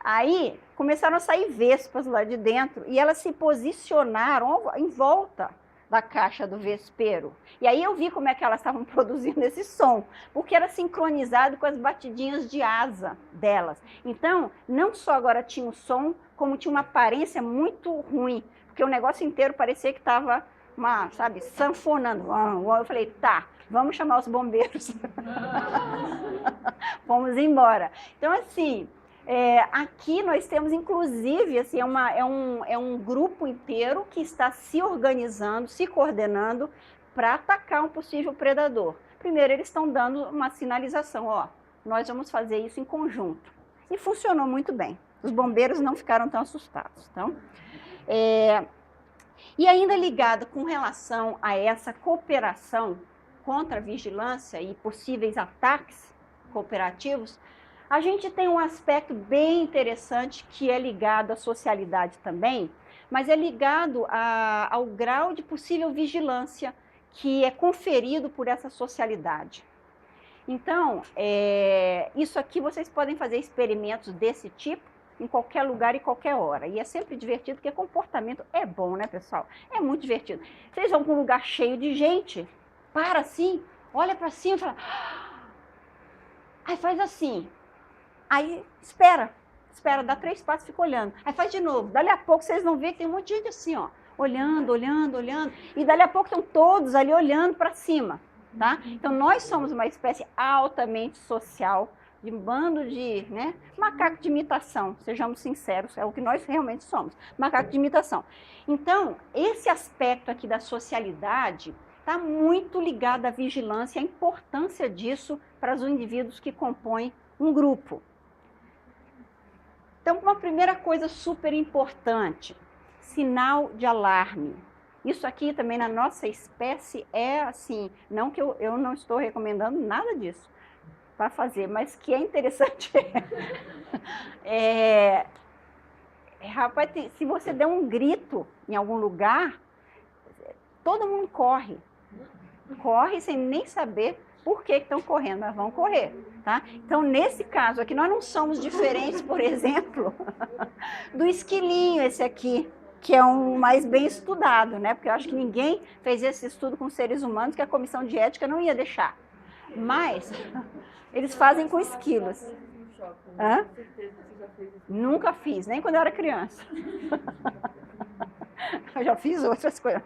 Aí começaram a sair vespas lá de dentro, e elas se posicionaram em volta da caixa do vespeiro. E aí eu vi como é que elas estavam produzindo esse som, porque era sincronizado com as batidinhas de asa delas. Então, não só agora tinha o som, como tinha uma aparência muito ruim, porque o negócio inteiro parecia que estava, sanfonando. Eu falei, tá, vamos chamar os bombeiros. Vamos embora. Então, assim, aqui nós temos, inclusive, assim, é um grupo inteiro que está se organizando, se coordenando para atacar um possível predador. Primeiro, eles estão dando uma sinalização, nós vamos fazer isso em conjunto. E funcionou muito bem. Os bombeiros não ficaram tão assustados. Então, e ainda ligado com relação a essa cooperação contra a vigilância e possíveis ataques cooperativos, a gente tem um aspecto bem interessante que é ligado à socialidade também, mas é ligado ao grau de possível vigilância que é conferido por essa socialidade. Então, isso aqui vocês podem fazer experimentos desse tipo em qualquer lugar e qualquer hora. E é sempre divertido, porque comportamento é bom, né, pessoal? É muito divertido. Vocês vão para um lugar cheio de gente, para assim, olha para cima e fala... Aí faz assim... Aí, espera, dá 3 passos e fica olhando. Aí faz de novo. Dali a pouco vocês vão ver que tem um monte de gente assim, olhando. E dali a pouco estão todos ali olhando para cima, tá? Então, nós somos uma espécie altamente social, de um bando de, né, macaco de imitação, sejamos sinceros, é o que nós realmente somos, macaco de imitação. Então, esse aspecto aqui da socialidade está muito ligado à vigilância, à importância disso para os indivíduos que compõem um grupo. Então, uma primeira coisa super importante, sinal de alarme. Isso aqui também na nossa espécie é assim, não que eu não estou recomendando nada disso para fazer, mas que é interessante. Rapaz, se você der um grito em algum lugar, todo mundo corre. Corre sem nem saber por que estão correndo, mas vão correr, tá? Então, nesse caso aqui, nós não somos diferentes, por exemplo, do esquilinho esse aqui, que é um mais bem estudado, né? Porque eu acho que ninguém fez esse estudo com seres humanos que a comissão de ética não ia deixar. Mas eles fazem com esquilos. Hã? Nunca fiz, nem quando eu era criança. Eu já fiz outras coisas.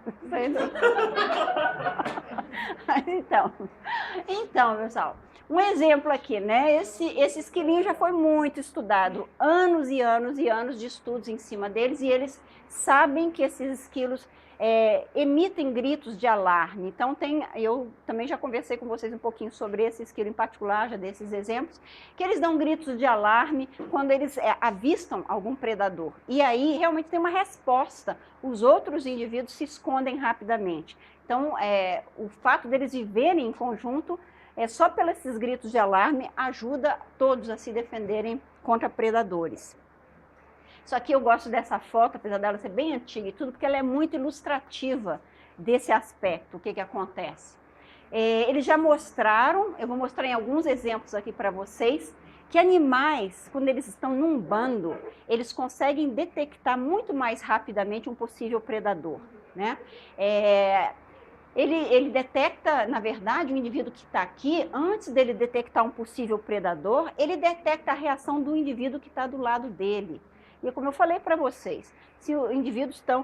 Então, pessoal, um exemplo aqui, né? Esse esquilinho já foi muito estudado, anos e anos e anos de estudos em cima deles, e eles sabem que esses esquilos emitem gritos de alarme. Então, eu também já conversei com vocês um pouquinho sobre esse esquilo em particular, já desses exemplos, que eles dão gritos de alarme quando eles avistam algum predador. E aí, realmente tem uma resposta. Os outros indivíduos se escondem rapidamente. Então, o fato deles viverem em conjunto, só pelos esses gritos de alarme, ajuda todos a se defenderem contra predadores. Só que eu gosto dessa foto, apesar dela ser bem antiga e tudo, porque ela é muito ilustrativa desse aspecto, o que acontece. Eles já mostraram, eu vou mostrar em alguns exemplos aqui para vocês, que animais, quando eles estão num bando, eles conseguem detectar muito mais rapidamente um possível predador, né? Ele detecta, na verdade, o indivíduo que está aqui, antes dele detectar um possível predador, ele detecta a reação do indivíduo que está do lado dele. E como eu falei para vocês, se os indivíduos estão...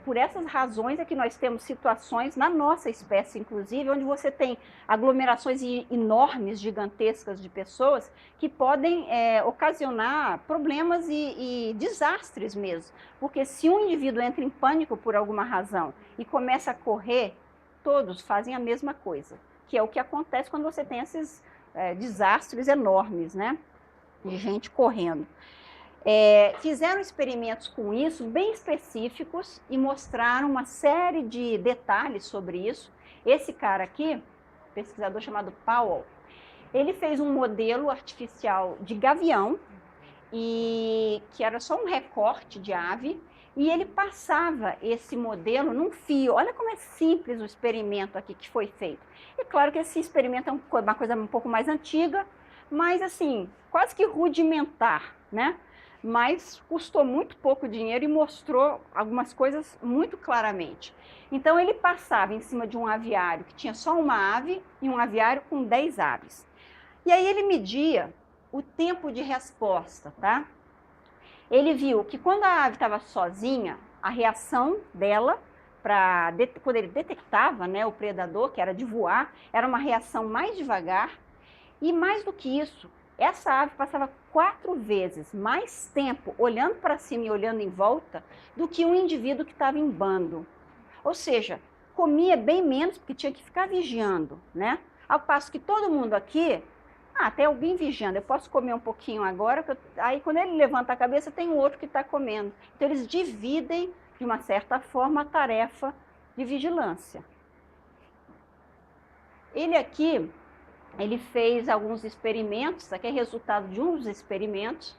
por essas razões é que nós temos situações, na nossa espécie inclusive, onde você tem aglomerações enormes, gigantescas de pessoas que podem ocasionar problemas e desastres mesmo. Porque se um indivíduo entra em pânico por alguma razão e começa a correr, todos fazem a mesma coisa, que é o que acontece quando você tem esses desastres enormes, né? De gente correndo. Fizeram experimentos com isso, bem específicos, e mostraram uma série de detalhes sobre isso. Esse cara aqui, pesquisador chamado Powell, ele fez um modelo artificial de gavião, que era só um recorte de ave, e ele passava esse modelo num fio. Olha como é simples o experimento aqui que foi feito. É claro que esse experimento é uma coisa um pouco mais antiga, mas assim, quase que rudimentar, né? Mas custou muito pouco dinheiro e mostrou algumas coisas muito claramente. Então, ele passava em cima de um aviário que tinha só uma ave e um aviário com 10 aves. E aí ele media o tempo de resposta, tá? Ele viu que quando a ave estava sozinha, a reação dela, quando ele detectava, né, o predador, que era de voar, era uma reação mais devagar. E mais do que isso, essa ave passava 4 vezes mais tempo olhando para cima e olhando em volta do que um indivíduo que estava em bando. Ou seja, comia bem menos porque tinha que ficar vigiando, né? Ao passo que todo mundo aqui, tem alguém vigiando, eu posso comer um pouquinho agora, aí quando ele levanta a cabeça tem um outro que está comendo. Então eles dividem, de uma certa forma, a tarefa de vigilância. Ele aqui... Ele fez alguns experimentos, aqui é resultado de um dos experimentos,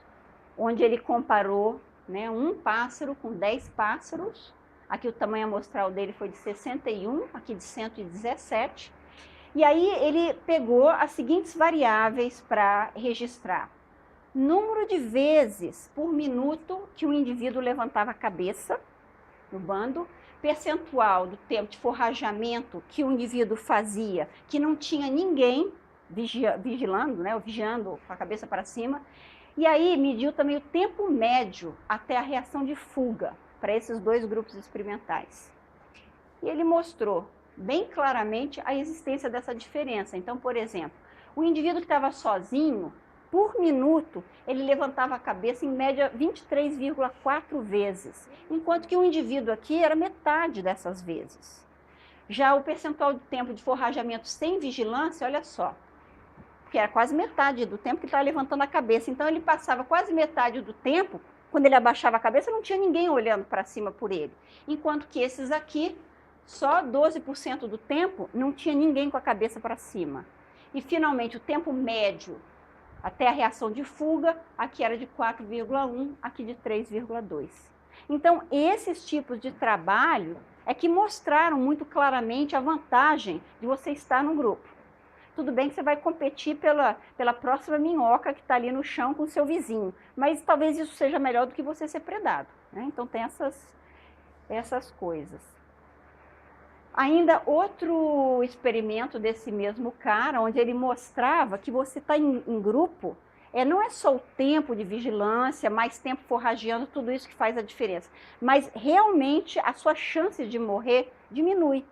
onde ele comparou, né, um pássaro com 10 pássaros. Aqui o tamanho amostral dele foi de 61, aqui de 117. E aí ele pegou as seguintes variáveis para registrar. Número de vezes por minuto que o indivíduo levantava a cabeça no bando, percentual do tempo de forrajamento que o indivíduo fazia, que não tinha ninguém vigilando, né, ou vigiando com a cabeça para cima, e aí mediu também o tempo médio até a reação de fuga para esses 2 grupos experimentais. E ele mostrou bem claramente a existência dessa diferença. Então, por exemplo, O indivíduo que estava sozinho, por minuto, ele levantava a cabeça em média 23,4 vezes, enquanto que o indivíduo aqui era metade dessas vezes. Já o percentual de tempo de forrageamento sem vigilância, olha só, que era quase metade do tempo que estava levantando a cabeça. Então, ele passava quase metade do tempo, quando ele abaixava a cabeça, não tinha ninguém olhando para cima por ele. Enquanto que esses aqui, só 12% do tempo, não tinha ninguém com a cabeça para cima. E, finalmente, o tempo médio até a reação de fuga, aqui era de 4,1, aqui de 3,2. Então, esses tipos de trabalho é que mostraram muito claramente a vantagem de você estar no grupo. Tudo bem que você vai competir pela próxima minhoca que está ali no chão com o seu vizinho, mas talvez isso seja melhor do que você ser predado, né? Então tem essas coisas. Ainda outro experimento desse mesmo cara, onde ele mostrava que você está em grupo, não é só o tempo de vigilância, mais tempo forrageando, tudo isso que faz a diferença, mas realmente a sua chance de morrer diminui.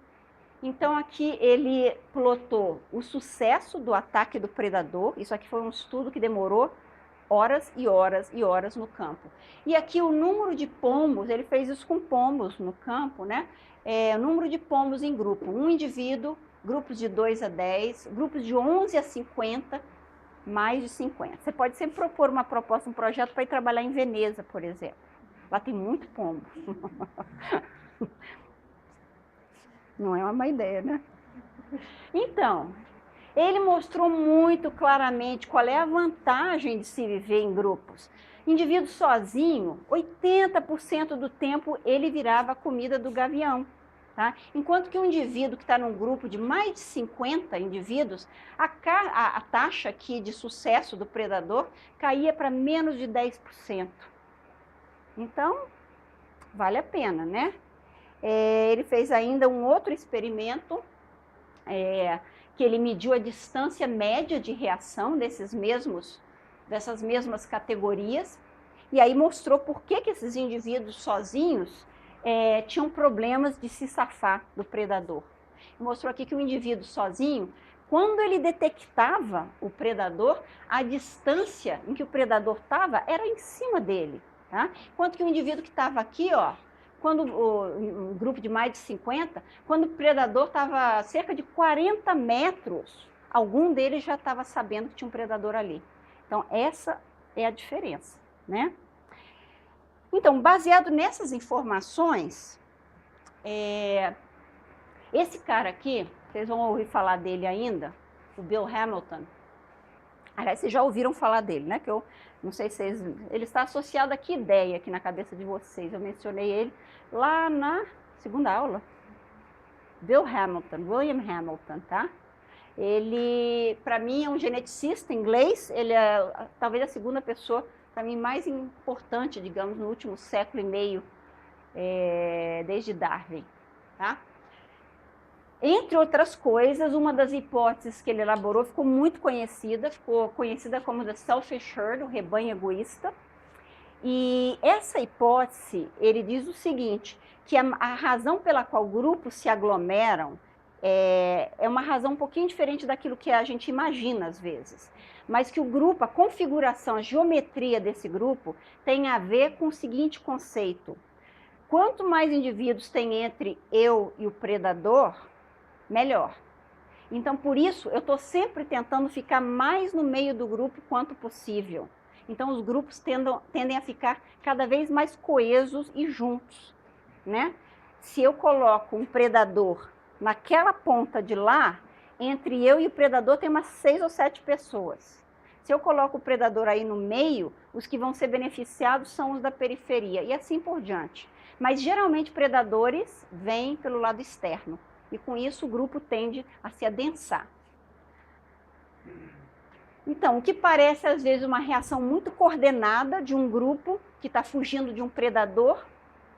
Então, aqui ele plotou o sucesso do ataque do predador. Isso aqui foi um estudo que demorou horas e horas e horas no campo. E aqui o número de pombos, ele fez isso com pombos no campo, né? O número de pombos em grupo. Um indivíduo, grupos de 2 a 10, grupos de 11 a 50, mais de 50. Você pode sempre propor uma proposta, um projeto para ir trabalhar em Veneza, por exemplo. Lá tem muito pombo. Não é uma má ideia, né? Então, ele mostrou muito claramente qual é a vantagem de se viver em grupos. Indivíduo sozinho, 80% do tempo ele virava a comida do gavião. Tá? Enquanto que um indivíduo que está num grupo de mais de 50 indivíduos, a taxa aqui de sucesso do predador caía para menos de 10%. Então, vale a pena, né? Ele fez ainda um outro experimento, que ele mediu a distância média de reação dessas mesmas categorias, e aí mostrou por que esses indivíduos sozinhos tinham problemas de se safar do predador. Mostrou aqui que o indivíduo sozinho, quando ele detectava o predador, a distância em que o predador estava era em cima dele. Tá? Enquanto que o indivíduo que estava aqui, ó, quando um grupo de mais de 50, quando o predador estava a cerca de 40 metros, algum deles já estava sabendo que tinha um predador ali. Então, essa é a diferença, né? Então, baseado nessas informações, esse cara aqui, vocês vão ouvir falar dele ainda, o Bill Hamilton. Aliás, vocês já ouviram falar dele, né? Que eu não sei se vocês... Ele está associado a que ideia aqui na cabeça de vocês? Eu mencionei ele lá na segunda aula. Bill Hamilton, William Hamilton, tá? Ele, para mim, é um geneticista inglês. Ele é talvez a segunda pessoa, para mim, mais importante, digamos, no último século e meio, desde Darwin, tá? Entre outras coisas, uma das hipóteses que ele elaborou ficou conhecida como the selfish herd, o rebanho egoísta. E essa hipótese, ele diz o seguinte, que a razão pela qual grupos se aglomeram é uma razão um pouquinho diferente daquilo que a gente imagina às vezes, mas que o grupo, a configuração, a geometria desse grupo tem a ver com o seguinte conceito: quanto mais indivíduos tem entre eu e o predador, melhor. Então, por isso, eu estou sempre tentando ficar mais no meio do grupo quanto possível. Então, os grupos tendem a ficar cada vez mais coesos e juntos, né? Se eu coloco um predador naquela ponta de lá, entre eu e o predador tem umas 6 ou 7 pessoas. Se eu coloco o predador aí no meio, os que vão ser beneficiados são os da periferia, e assim por diante. Mas, geralmente, predadores vêm pelo lado externo. E com isso o grupo tende a se adensar. Então, o que parece às vezes uma reação muito coordenada de um grupo que está fugindo de um predador,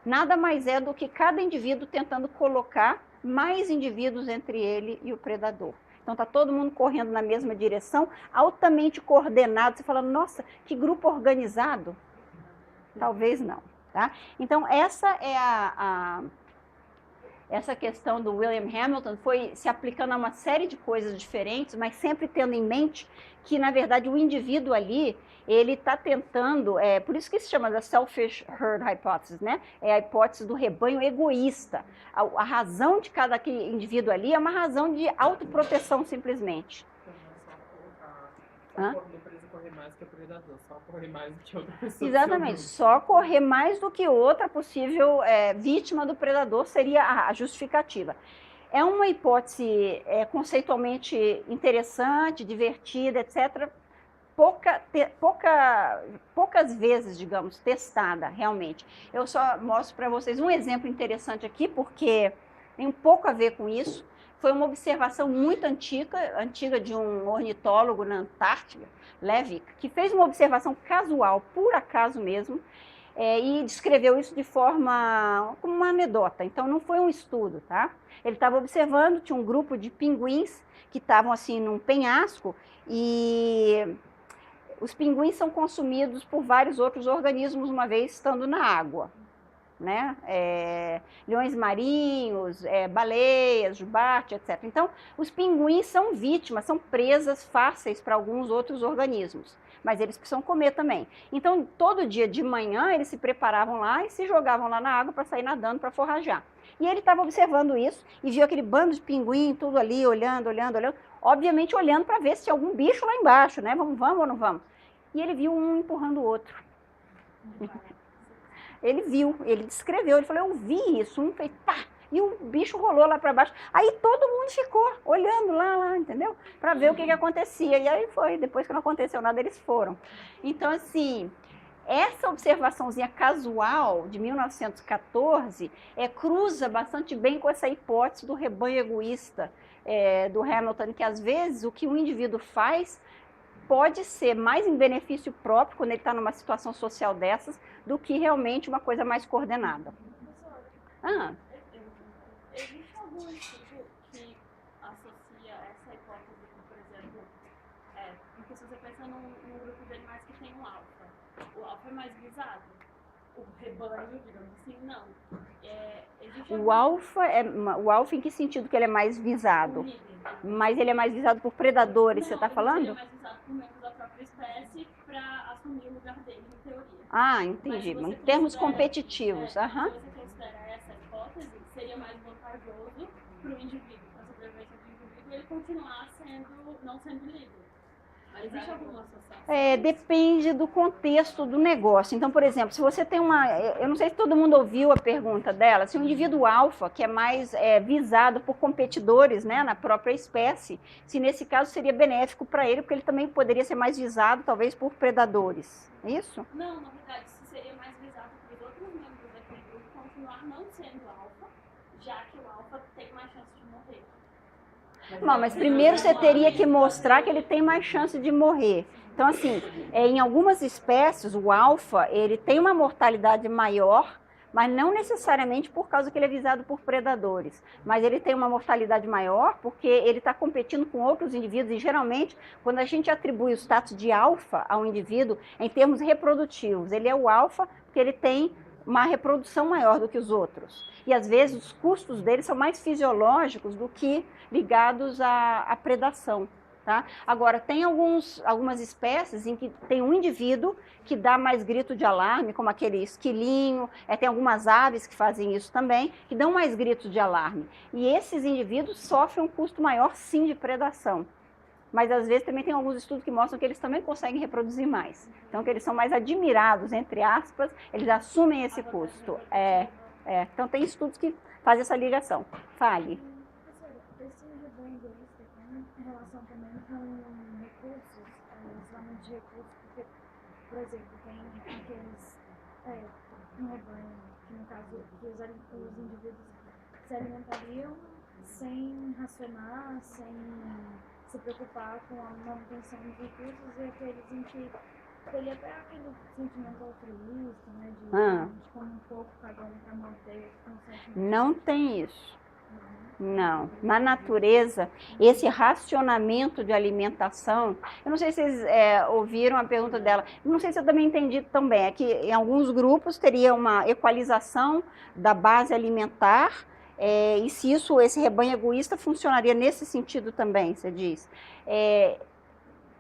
nada mais é do que cada indivíduo tentando colocar mais indivíduos entre ele e o predador. Então está todo mundo correndo na mesma direção, altamente coordenado. Você fala, nossa, que grupo organizado? Talvez não. Tá? Então, essa é essa questão do William Hamilton foi se aplicando a uma série de coisas diferentes, mas sempre tendo em mente que, na verdade, o indivíduo ali, ele está tentando, por isso que se chama da Selfish Herd Hypothesis, né? É a hipótese do rebanho egoísta. A razão de cada indivíduo ali é uma razão de autoproteção, simplesmente. Só correr mais que o predador, só correr mais do que outra pessoa. Exatamente, só correr mais do que outra possível vítima do predador seria a justificativa. É uma hipótese conceitualmente interessante, divertida, etc. Poucas vezes, digamos, testada realmente. Eu só mostro para vocês um exemplo interessante aqui, porque tem um pouco a ver com isso. Foi uma observação muito antiga de um ornitólogo na Antártida, Levick, que fez uma observação casual, por acaso mesmo, e descreveu isso de forma como uma anedota. Então não foi um estudo, tá? Ele estava observando, tinha um grupo de pinguins que estavam assim num penhasco e os pinguins são consumidos por vários outros organismos uma vez estando na água, né? Leões marinhos, baleias, jubarte, etc. Então, os pinguins são vítimas, são presas fáceis para alguns outros organismos, mas eles precisam comer também. Então, todo dia de manhã, eles se preparavam lá e se jogavam lá na água para sair nadando, para forragear. E ele estava observando isso e viu aquele bando de pinguim, tudo ali, olhando, obviamente olhando para ver se tinha algum bicho lá embaixo, né? Vamos ou não vamos? E ele viu um empurrando o outro. Ele viu, ele descreveu, ele falou, eu vi isso, um fez pá, e o bicho rolou lá para baixo. Aí todo mundo ficou olhando lá, entendeu? Para ver o que acontecia. E aí foi, depois que não aconteceu nada, eles foram. Então, assim, essa observaçãozinha casual de 1914 cruza bastante bem com essa hipótese do rebanho egoísta do Hamilton, que às vezes o que um indivíduo faz pode ser mais em benefício próprio, quando ele está numa situação social dessas, do que realmente uma coisa mais coordenada. Existe algum estudo que associa essa hipótese, por exemplo, porque se você pensa num grupo de animais que tem um alfa, o alfa é mais visado, o rebanho, digamos assim, não. O alfa em que sentido que ele é mais visado? Mas ele é mais visado por predadores, não, você está falando? Ele é mais visado por membros da própria espécie para assumir o lugar dele, em teoria. Entendi. Em termos competitivos. Se você considera essa hipótese, seria mais vantajoso para o indivíduo, para a sobrevivência do indivíduo, ele continuar não sendo livre. Mas existe alguma associação? Depende do contexto do negócio. Então, por exemplo, se você tem eu não sei se todo mundo ouviu a pergunta dela, se um indivíduo alfa, que é mais visado por competidores, né, na própria espécie, se nesse caso seria benéfico para ele, porque ele também poderia ser mais visado, talvez, por predadores. É isso? Não, na verdade, seria mais visado para os outros membros daquele grupo continuar não sendo alfa, já que o alfa tem mais chance de morrer. Não, mas primeiro você teria que mostrar que ele tem mais chance de morrer. Então, assim, em algumas espécies, o alfa, ele tem uma mortalidade maior, mas não necessariamente por causa que ele é visado por predadores. Mas ele tem uma mortalidade maior porque ele está competindo com outros indivíduos e, geralmente, quando a gente atribui o status de alfa ao indivíduo, em termos reprodutivos, ele é o alfa porque ele tem uma reprodução maior do que os outros. E, às vezes, os custos dele são mais fisiológicos do que ligados à predação. Tá? Agora, tem algumas espécies em que tem um indivíduo que dá mais grito de alarme, como aquele esquilinho, tem algumas aves que fazem isso também, que dão mais gritos de alarme. E esses indivíduos sofrem um custo maior, sim, de predação. Mas, às vezes, também tem alguns estudos que mostram que eles também conseguem reproduzir mais. Então, que eles são mais admirados, entre aspas, eles assumem esse custo. Então, tem estudos que fazem essa ligação. Fale. Em relação também com recursos, isolamento de recursos, porque, por exemplo, tem aqueles, um rebanho, que no caso, que os indivíduos se alimentariam sem racionar, sem se preocupar com a manutenção dos recursos, e aqueles em que teria até aquele sentimento altruísta, né, de como um pouco cada um para manter constantemente. Não tem isso. Não, na natureza, esse racionamento de alimentação, eu não sei se vocês ouviram a pergunta dela, não sei se eu também entendi tão bem, é que em alguns grupos teria uma equalização da base alimentar e se esse rebanho egoísta funcionaria nesse sentido também, você diz.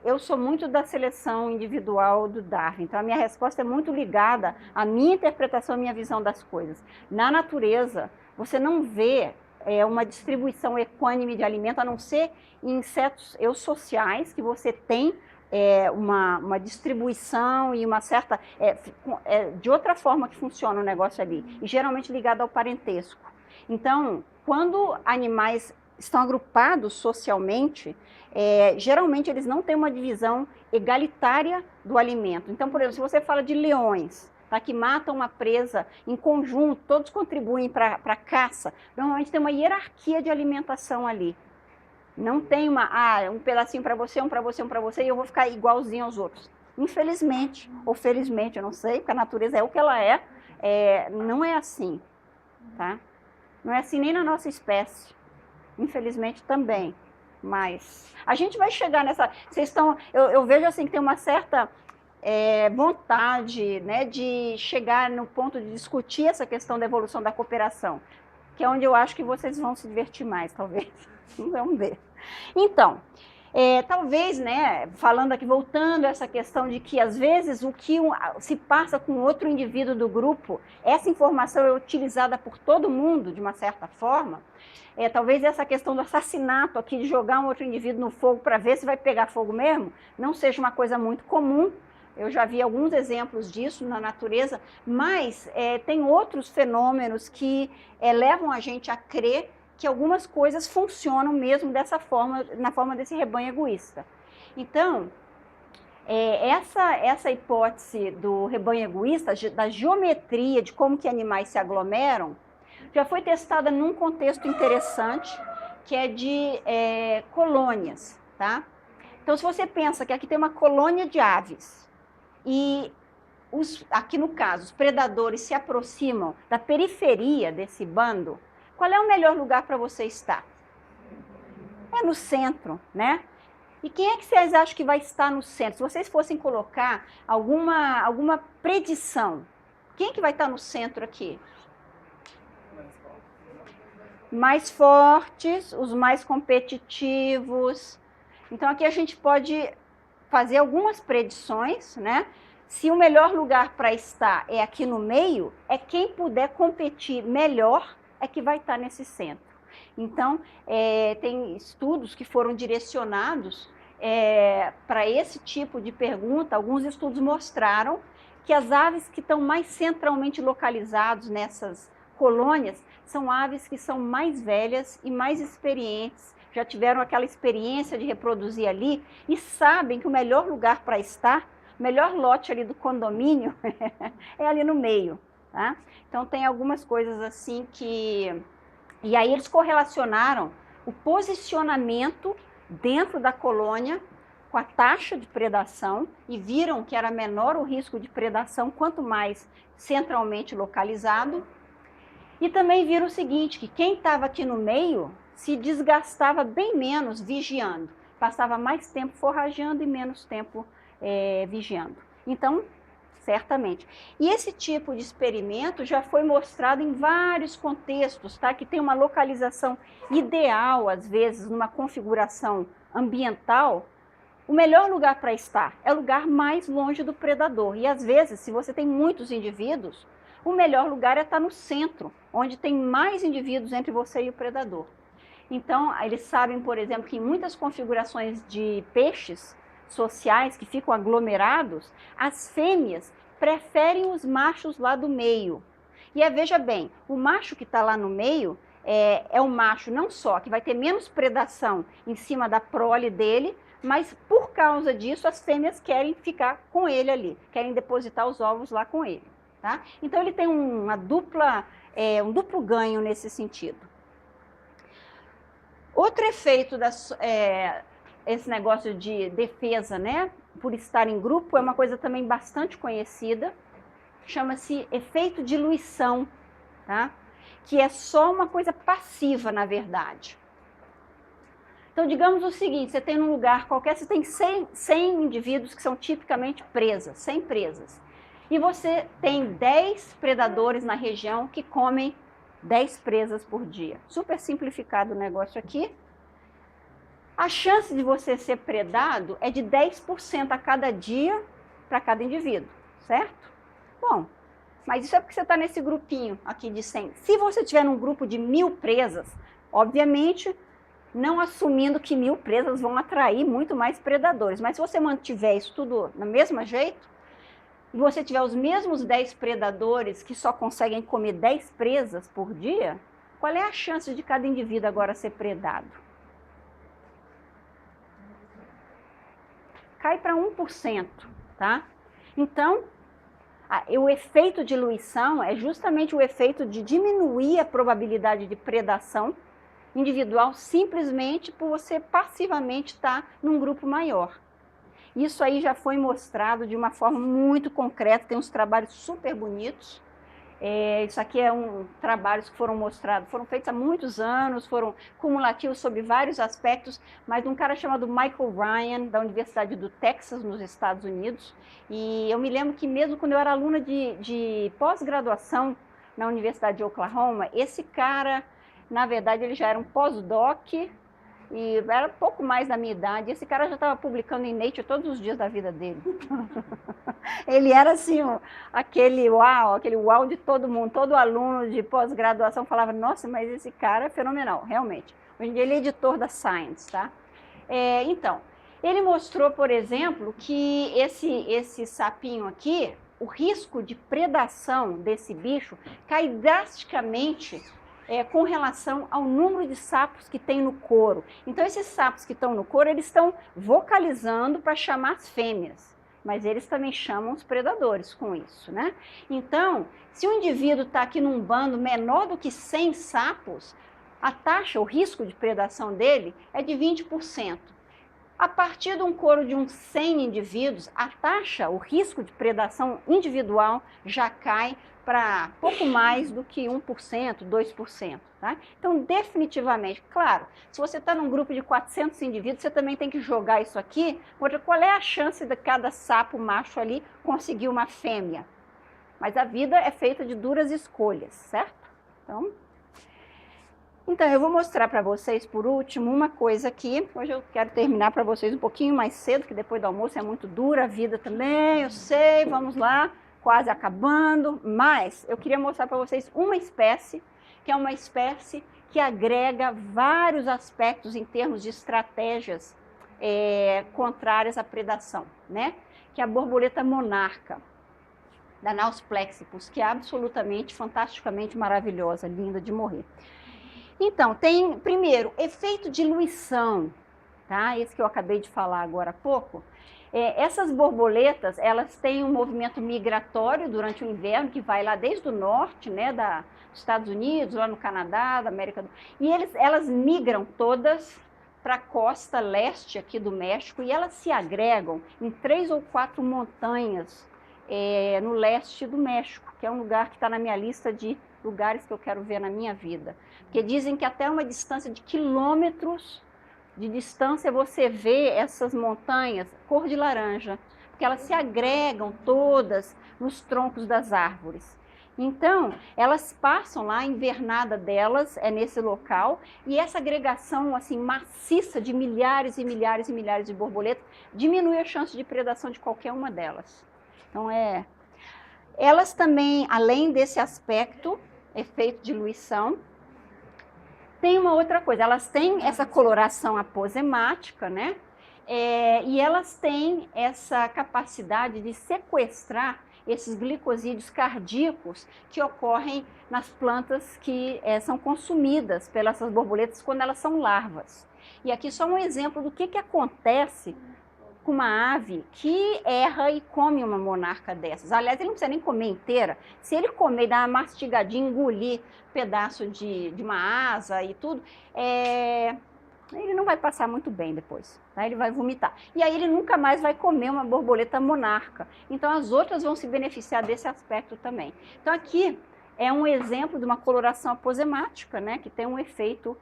Eu sou muito da seleção individual do Darwin, então a minha resposta é muito ligada à minha interpretação, à minha visão das coisas. Na natureza, você não vê uma distribuição equânime de alimento, a não ser em insetos eusociais, que você tem uma distribuição e uma certa... de outra forma que funciona o negócio ali, e geralmente ligado ao parentesco. Então, quando animais estão agrupados socialmente, geralmente eles não têm uma divisão egalitária do alimento. Então, por exemplo, se você fala de leões, tá, que matam uma presa em conjunto, todos contribuem para a caça, normalmente tem uma hierarquia de alimentação ali. Não tem um pedacinho para você, um para você, um para você, e eu vou ficar igualzinho aos outros. Infelizmente, ou felizmente, eu não sei, porque a natureza é o que ela é, não é assim, tá? Não é assim nem na nossa espécie, infelizmente também. Mas a gente vai chegar nessa... Eu vejo assim que tem uma certa vontade, né, de chegar no ponto de discutir essa questão da evolução da cooperação, que é onde eu acho que vocês vão se divertir mais, talvez. Vamos ver. Então, talvez, né, falando aqui, voltando a essa questão de que, às vezes, o que se passa com outro indivíduo do grupo, essa informação é utilizada por todo mundo, de uma certa forma, talvez essa questão do assassinato aqui, de jogar um outro indivíduo no fogo para ver se vai pegar fogo mesmo, não seja uma coisa muito comum. Eu já vi alguns exemplos disso na natureza, mas tem outros fenômenos que levam a gente a crer que algumas coisas funcionam mesmo dessa forma, na forma desse rebanho egoísta. Então, essa hipótese do rebanho egoísta, da geometria, de como que animais se aglomeram, já foi testada num contexto interessante, que é de colônias, tá? Então, se você pensa que aqui tem uma colônia de aves, e aqui no caso, os predadores se aproximam da periferia desse bando, qual é o melhor lugar para você estar? É no centro, né? E quem é que vocês acham que vai estar no centro? Se vocês fossem colocar alguma predição, quem é que vai estar no centro aqui? Mais fortes, os mais competitivos. Então aqui a gente pode fazer algumas predições, né? Se o melhor lugar para estar é aqui no meio, quem puder competir melhor que vai estar nesse centro. Então, tem estudos que foram direcionados para esse tipo de pergunta. Alguns estudos mostraram que as aves que estão mais centralmente localizadas nessas colônias são aves que são mais velhas e mais experientes, já tiveram aquela experiência de reproduzir ali e sabem que o melhor lugar para estar, o melhor lote ali do condomínio é ali no meio. Tá? Então, tem algumas coisas assim que... E aí eles correlacionaram o posicionamento dentro da colônia com a taxa de predação e viram que era menor o risco de predação quanto mais centralmente localizado. E também viram o seguinte, que quem estava aqui no meio se desgastava bem menos vigiando, passava mais tempo forrageando e menos tempo vigiando. Então, certamente. E esse tipo de experimento já foi mostrado em vários contextos, tá? Que tem uma localização ideal, às vezes, numa configuração ambiental. O melhor lugar para estar é o lugar mais longe do predador. E, às vezes, se você tem muitos indivíduos, o melhor lugar é estar no centro, onde tem mais indivíduos entre você e o predador. Então, eles sabem, por exemplo, que em muitas configurações de peixes sociais que ficam aglomerados, as fêmeas preferem os machos lá do meio. E veja bem, o macho que está lá no meio é um macho não só que vai ter menos predação em cima da prole dele, mas por causa disso as fêmeas querem ficar com ele ali, querem depositar os ovos lá com ele. Tá? Então ele tem um duplo ganho nesse sentido. Outro efeito esse negócio de defesa, né, por estar em grupo, é uma coisa também bastante conhecida, chama-se efeito diluição, tá? Que é só uma coisa passiva, na verdade. Então, digamos o seguinte, você tem num lugar qualquer, você tem 100 indivíduos que são tipicamente presas, 100 presas, e você tem 10 predadores na região que comem 10 presas por dia. Super simplificado o negócio aqui. A chance de você ser predado é de 10% a cada dia para cada indivíduo, certo? Bom, mas isso é porque você está nesse grupinho aqui de 100. Se você estiver num grupo de 1000 presas, obviamente, não assumindo que 1000 presas vão atrair muito mais predadores, mas se você mantiver isso tudo do mesmo jeito, e você tiver os mesmos 10 predadores que só conseguem comer 10 presas por dia, qual é a chance de cada indivíduo agora ser predado? Cai para 1%, tá? Então, o efeito de diluição é justamente o efeito de diminuir a probabilidade de predação individual simplesmente por você passivamente estar num grupo maior. Isso aí já foi mostrado de uma forma muito concreta, tem uns trabalhos super bonitos. Isso aqui é trabalhos que foram mostrados, foram feitos há muitos anos, foram cumulativos sobre vários aspectos, mas de um cara chamado Michael Ryan, da Universidade do Texas, nos Estados Unidos. E eu me lembro que mesmo quando eu era aluna de pós-graduação na Universidade de Oklahoma, esse cara, na verdade, ele já era um pós-doc, e era pouco mais da minha idade. Esse cara já estava publicando em Nature todos os dias da vida dele. Ele era assim, aquele uau de todo mundo. Todo aluno de pós-graduação falava, nossa, mas esse cara é fenomenal, realmente. Hoje em dia ele é editor da Science, tá? Então, ele mostrou, por exemplo, que esse sapinho aqui, o risco de predação desse bicho cai drasticamente com relação ao número de sapos que tem no couro. Então, esses sapos que estão no couro, eles estão vocalizando para chamar as fêmeas, mas eles também chamam os predadores com isso, né? Então, se um indivíduo está aqui num bando menor do que 100 sapos, a taxa, o risco de predação dele é de 20%. A partir de um coro de uns 100 indivíduos, a taxa, o risco de predação individual já cai para pouco mais do que 1%, 2%. Tá? Então, definitivamente, claro, se você está num grupo de 400 indivíduos, você também tem que jogar isso aqui, porque qual é a chance de cada sapo macho ali conseguir uma fêmea? Mas a vida é feita de duras escolhas, certo? Então, eu vou mostrar para vocês, por último, uma coisa aqui. Hoje eu quero terminar para vocês um pouquinho mais cedo, que depois do almoço é muito dura a vida também, eu sei, vamos lá. Quase acabando, mas eu queria mostrar para vocês uma espécie, que é uma espécie que agrega vários aspectos em termos de estratégias contrárias à predação, né? Que é a borboleta monarca, da Naus Plexippus, que é absolutamente, fantasticamente maravilhosa, linda de morrer. Então, tem, primeiro, efeito de diluição, tá? Esse que eu acabei de falar agora há pouco. Essas borboletas, elas têm um movimento migratório durante o inverno, que vai lá desde o norte, né, dos Estados Unidos, lá no Canadá, da América do... E elas migram todas para a costa leste aqui do México, e elas se agregam em 3 ou 4 montanhas no leste do México, que é um lugar que está na minha lista de lugares que eu quero ver na minha vida. Porque dizem que até uma distância de quilômetros de distância você vê essas montanhas cor de laranja, porque elas se agregam todas nos troncos das árvores. Então, elas passam lá, a invernada delas é nesse local, e essa agregação assim maciça de milhares e milhares e milhares de borboletas diminui a chance de predação de qualquer uma delas. Então, elas também, além desse aspecto, efeito de diluição, tem uma outra coisa, elas têm essa coloração aposemática, né? E elas têm essa capacidade de sequestrar esses glicosídeos cardíacos que ocorrem nas plantas que são consumidas pelas borboletas quando elas são larvas. E aqui só um exemplo do que acontece com uma ave que erra e come uma monarca dessas. Aliás, ele não precisa nem comer inteira. Se ele comer e dar uma mastigadinha, engolir pedaço de uma asa e tudo, ele não vai passar muito bem depois, tá? Ele vai vomitar. E aí ele nunca mais vai comer uma borboleta monarca. Então as outras vão se beneficiar desse aspecto também. Então aqui é um exemplo de uma coloração aposemática, né, que tem um efeito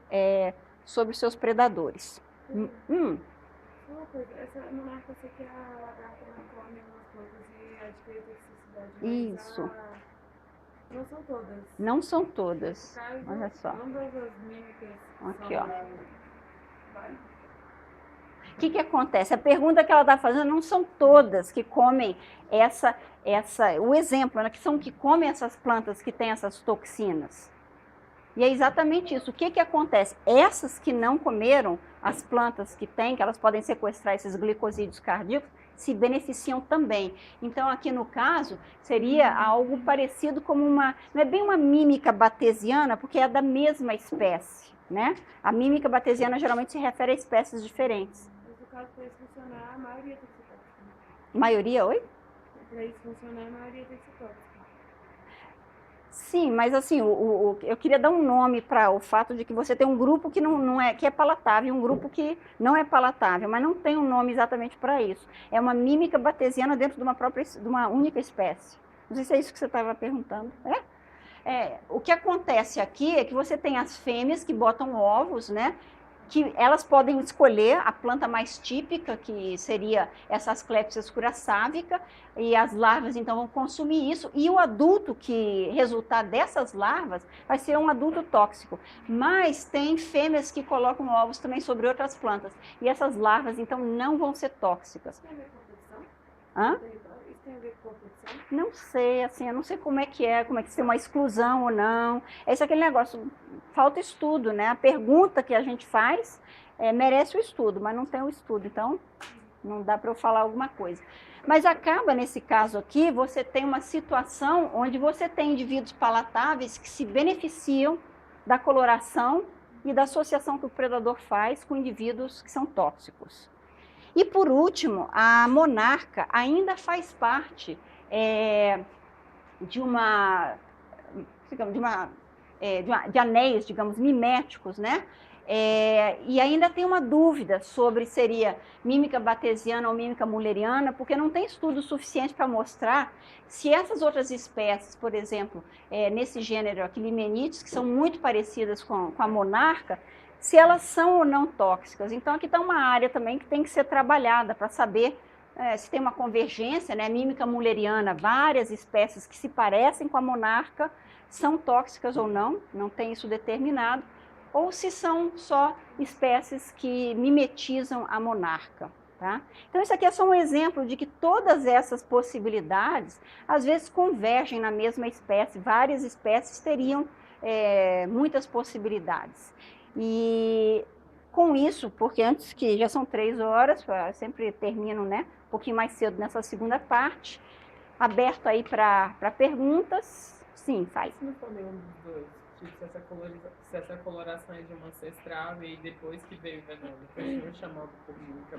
sobre os seus predadores. Uma coisa, essa monarca, eu sei que a lagarta ela come umas plantas e adquire toxicidade. Isso. Não são todas. Não são todas. Caso, Olha só. ambas as mímicas Aqui, são... ó. O que acontece? A pergunta que ela está fazendo, não são todas que comem o exemplo, né, que comem essas plantas que têm essas toxinas. E é exatamente isso. O que acontece? Essas que não comeram, as plantas que têm, que elas podem sequestrar esses glicosídeos cardíacos, se beneficiam também. Então, aqui no caso, seria algo parecido como não é bem uma mímica batesiana, porque é da mesma espécie, né? A mímica batesiana geralmente se refere a espécies diferentes. Mas no caso, para isso funcionar, a maioria tem que ser tóxica. Maioria, oi? Para isso funcionar, a maioria tem que ser tóxica. Sim, mas assim, eu queria dar um nome para o fato de que você tem um grupo que que é palatável e um grupo que não é palatável, mas não tem um nome exatamente para isso. É uma mímica batesiana dentro de uma única espécie. Não sei se é isso que você estava perguntando. O que acontece aqui é que você tem as fêmeas que botam ovos, né? Que elas podem escolher a planta mais típica, que seria essa Asclepias curaçávica, e as larvas então vão consumir isso, e o adulto que resultar dessas larvas vai ser um adulto tóxico. Mas tem fêmeas que colocam ovos também sobre outras plantas, e essas larvas então não vão ser tóxicas. Tem a ver com competição? Hã? Isso tem a ver com competição? Não sei, assim, eu não sei como é que se tem uma exclusão ou não. Esse é aquele negócio, falta estudo, né? A pergunta que a gente faz merece o estudo, mas não tem o estudo, então não dá para eu falar alguma coisa. Mas acaba, nesse caso aqui, você tem uma situação onde você tem indivíduos palatáveis que se beneficiam da coloração e da associação que o predador faz com indivíduos que são tóxicos. E por último, a monarca ainda faz parte de anéis, digamos, miméticos, né? E ainda tem uma dúvida sobre seria mímica batesiana ou mímica mulleriana, porque não tem estudo suficiente para mostrar se essas outras espécies, por exemplo, nesse gênero aqui, Limenites, que são muito parecidas com a monarca, se elas são ou não tóxicas. Então aqui está uma área também que tem que ser trabalhada para saber se tem uma convergência, né? Mímica mulleriana, várias espécies que se parecem com a monarca, são tóxicas ou não tem isso determinado, ou se são só espécies que mimetizam a monarca. Tá? Então isso aqui é só um exemplo de que todas essas possibilidades, às vezes convergem na mesma espécie, várias espécies teriam muitas possibilidades. E com isso, porque antes que já são 3 horas, eu sempre termino, né, um pouquinho mais cedo nessa segunda parte, aberto aí para perguntas. Sim, faz. Isso não foi nenhum dos dois. Tipo, se essa coloração é de uma ancestral e depois que veio o veneno, continua chamando por mímica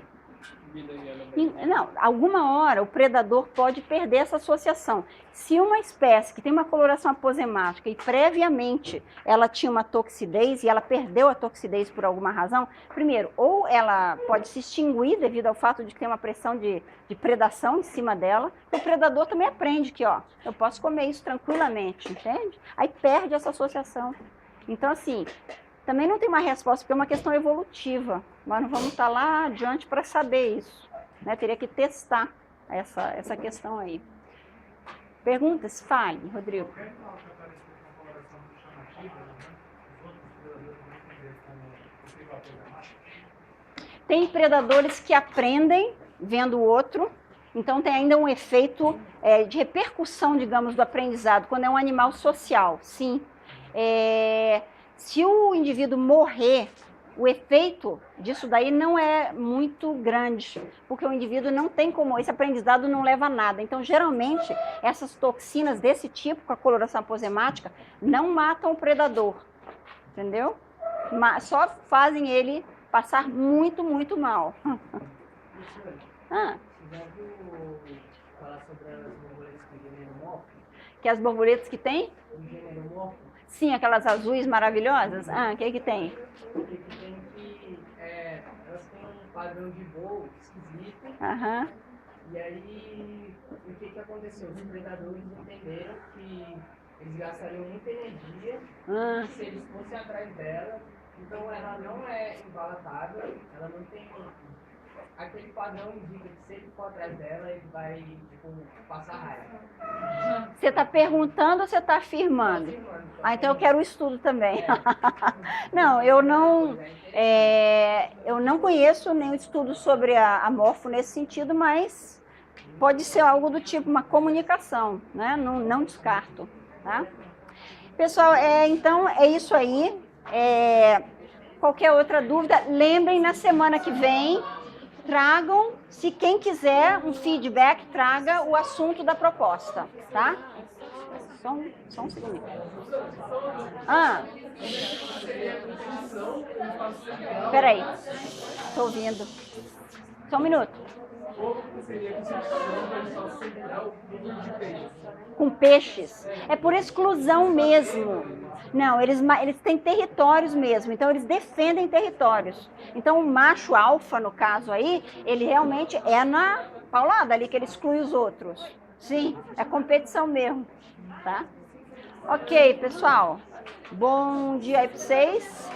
mulleriana. Não, alguma hora o predador pode perder essa associação. Se uma espécie que tem uma coloração aposemática e previamente ela tinha uma toxidez e ela perdeu a toxidez por alguma razão, primeiro, ou ela pode se extinguir devido ao fato de que tem uma pressão de predação em cima dela, o predador também aprende que, ó, eu posso comer isso tranquilamente, entende? Aí perde essa associação. Então, assim, também não tem uma resposta, porque é uma questão evolutiva. Nós não vamos estar lá adiante para saber isso. Né? Teria que testar essa questão aí. Perguntas? Fale, Rodrigo. Tem predadores que aprendem vendo o outro, então tem ainda um efeito de repercussão, digamos, do aprendizado, quando é um animal social, sim. Se o indivíduo morrer, o efeito disso daí não é muito grande, porque o indivíduo não tem como, esse aprendizado não leva a nada. Então, geralmente, essas toxinas desse tipo, com a coloração aposemática, não matam o predador, entendeu? Mas só fazem ele passar muito, muito mal. Já viu falar sobre as borboletas com gênero morfo? Que as borboletas que tem? Com gênero morfo? Sim, aquelas azuis maravilhosas. O que tem? Porque tem que elas têm um padrão de voo esquisito. Aham. E aí, o que aconteceu? Os predadores entenderam que eles gastariam muita energia se eles fossem atrás dela. Então ela não é impalatável, ela não tem aquele padrão indica que se ele for atrás dela, ele vai, tipo, passar raiva. Você está perguntando ou você está afirmando? Ah, então eu quero o estudo também. Não, eu não conheço nenhum estudo sobre a morfo nesse sentido, mas pode ser algo do tipo uma comunicação, né? Não descarto, tá? Pessoal, então é isso aí. Qualquer outra dúvida, lembrem, na semana que vem, tragam, se quem quiser um feedback, traga o assunto da proposta, tá? Só um segundo. Peraí, estou ouvindo. Só um minuto. Com peixes. É por exclusão mesmo. Não, eles têm territórios mesmo, então eles defendem territórios. Então o macho alfa, no caso aí, ele realmente é na paulada ali que ele exclui os outros. Sim, é competição mesmo, tá? Ok, pessoal. Bom dia aí pra vocês.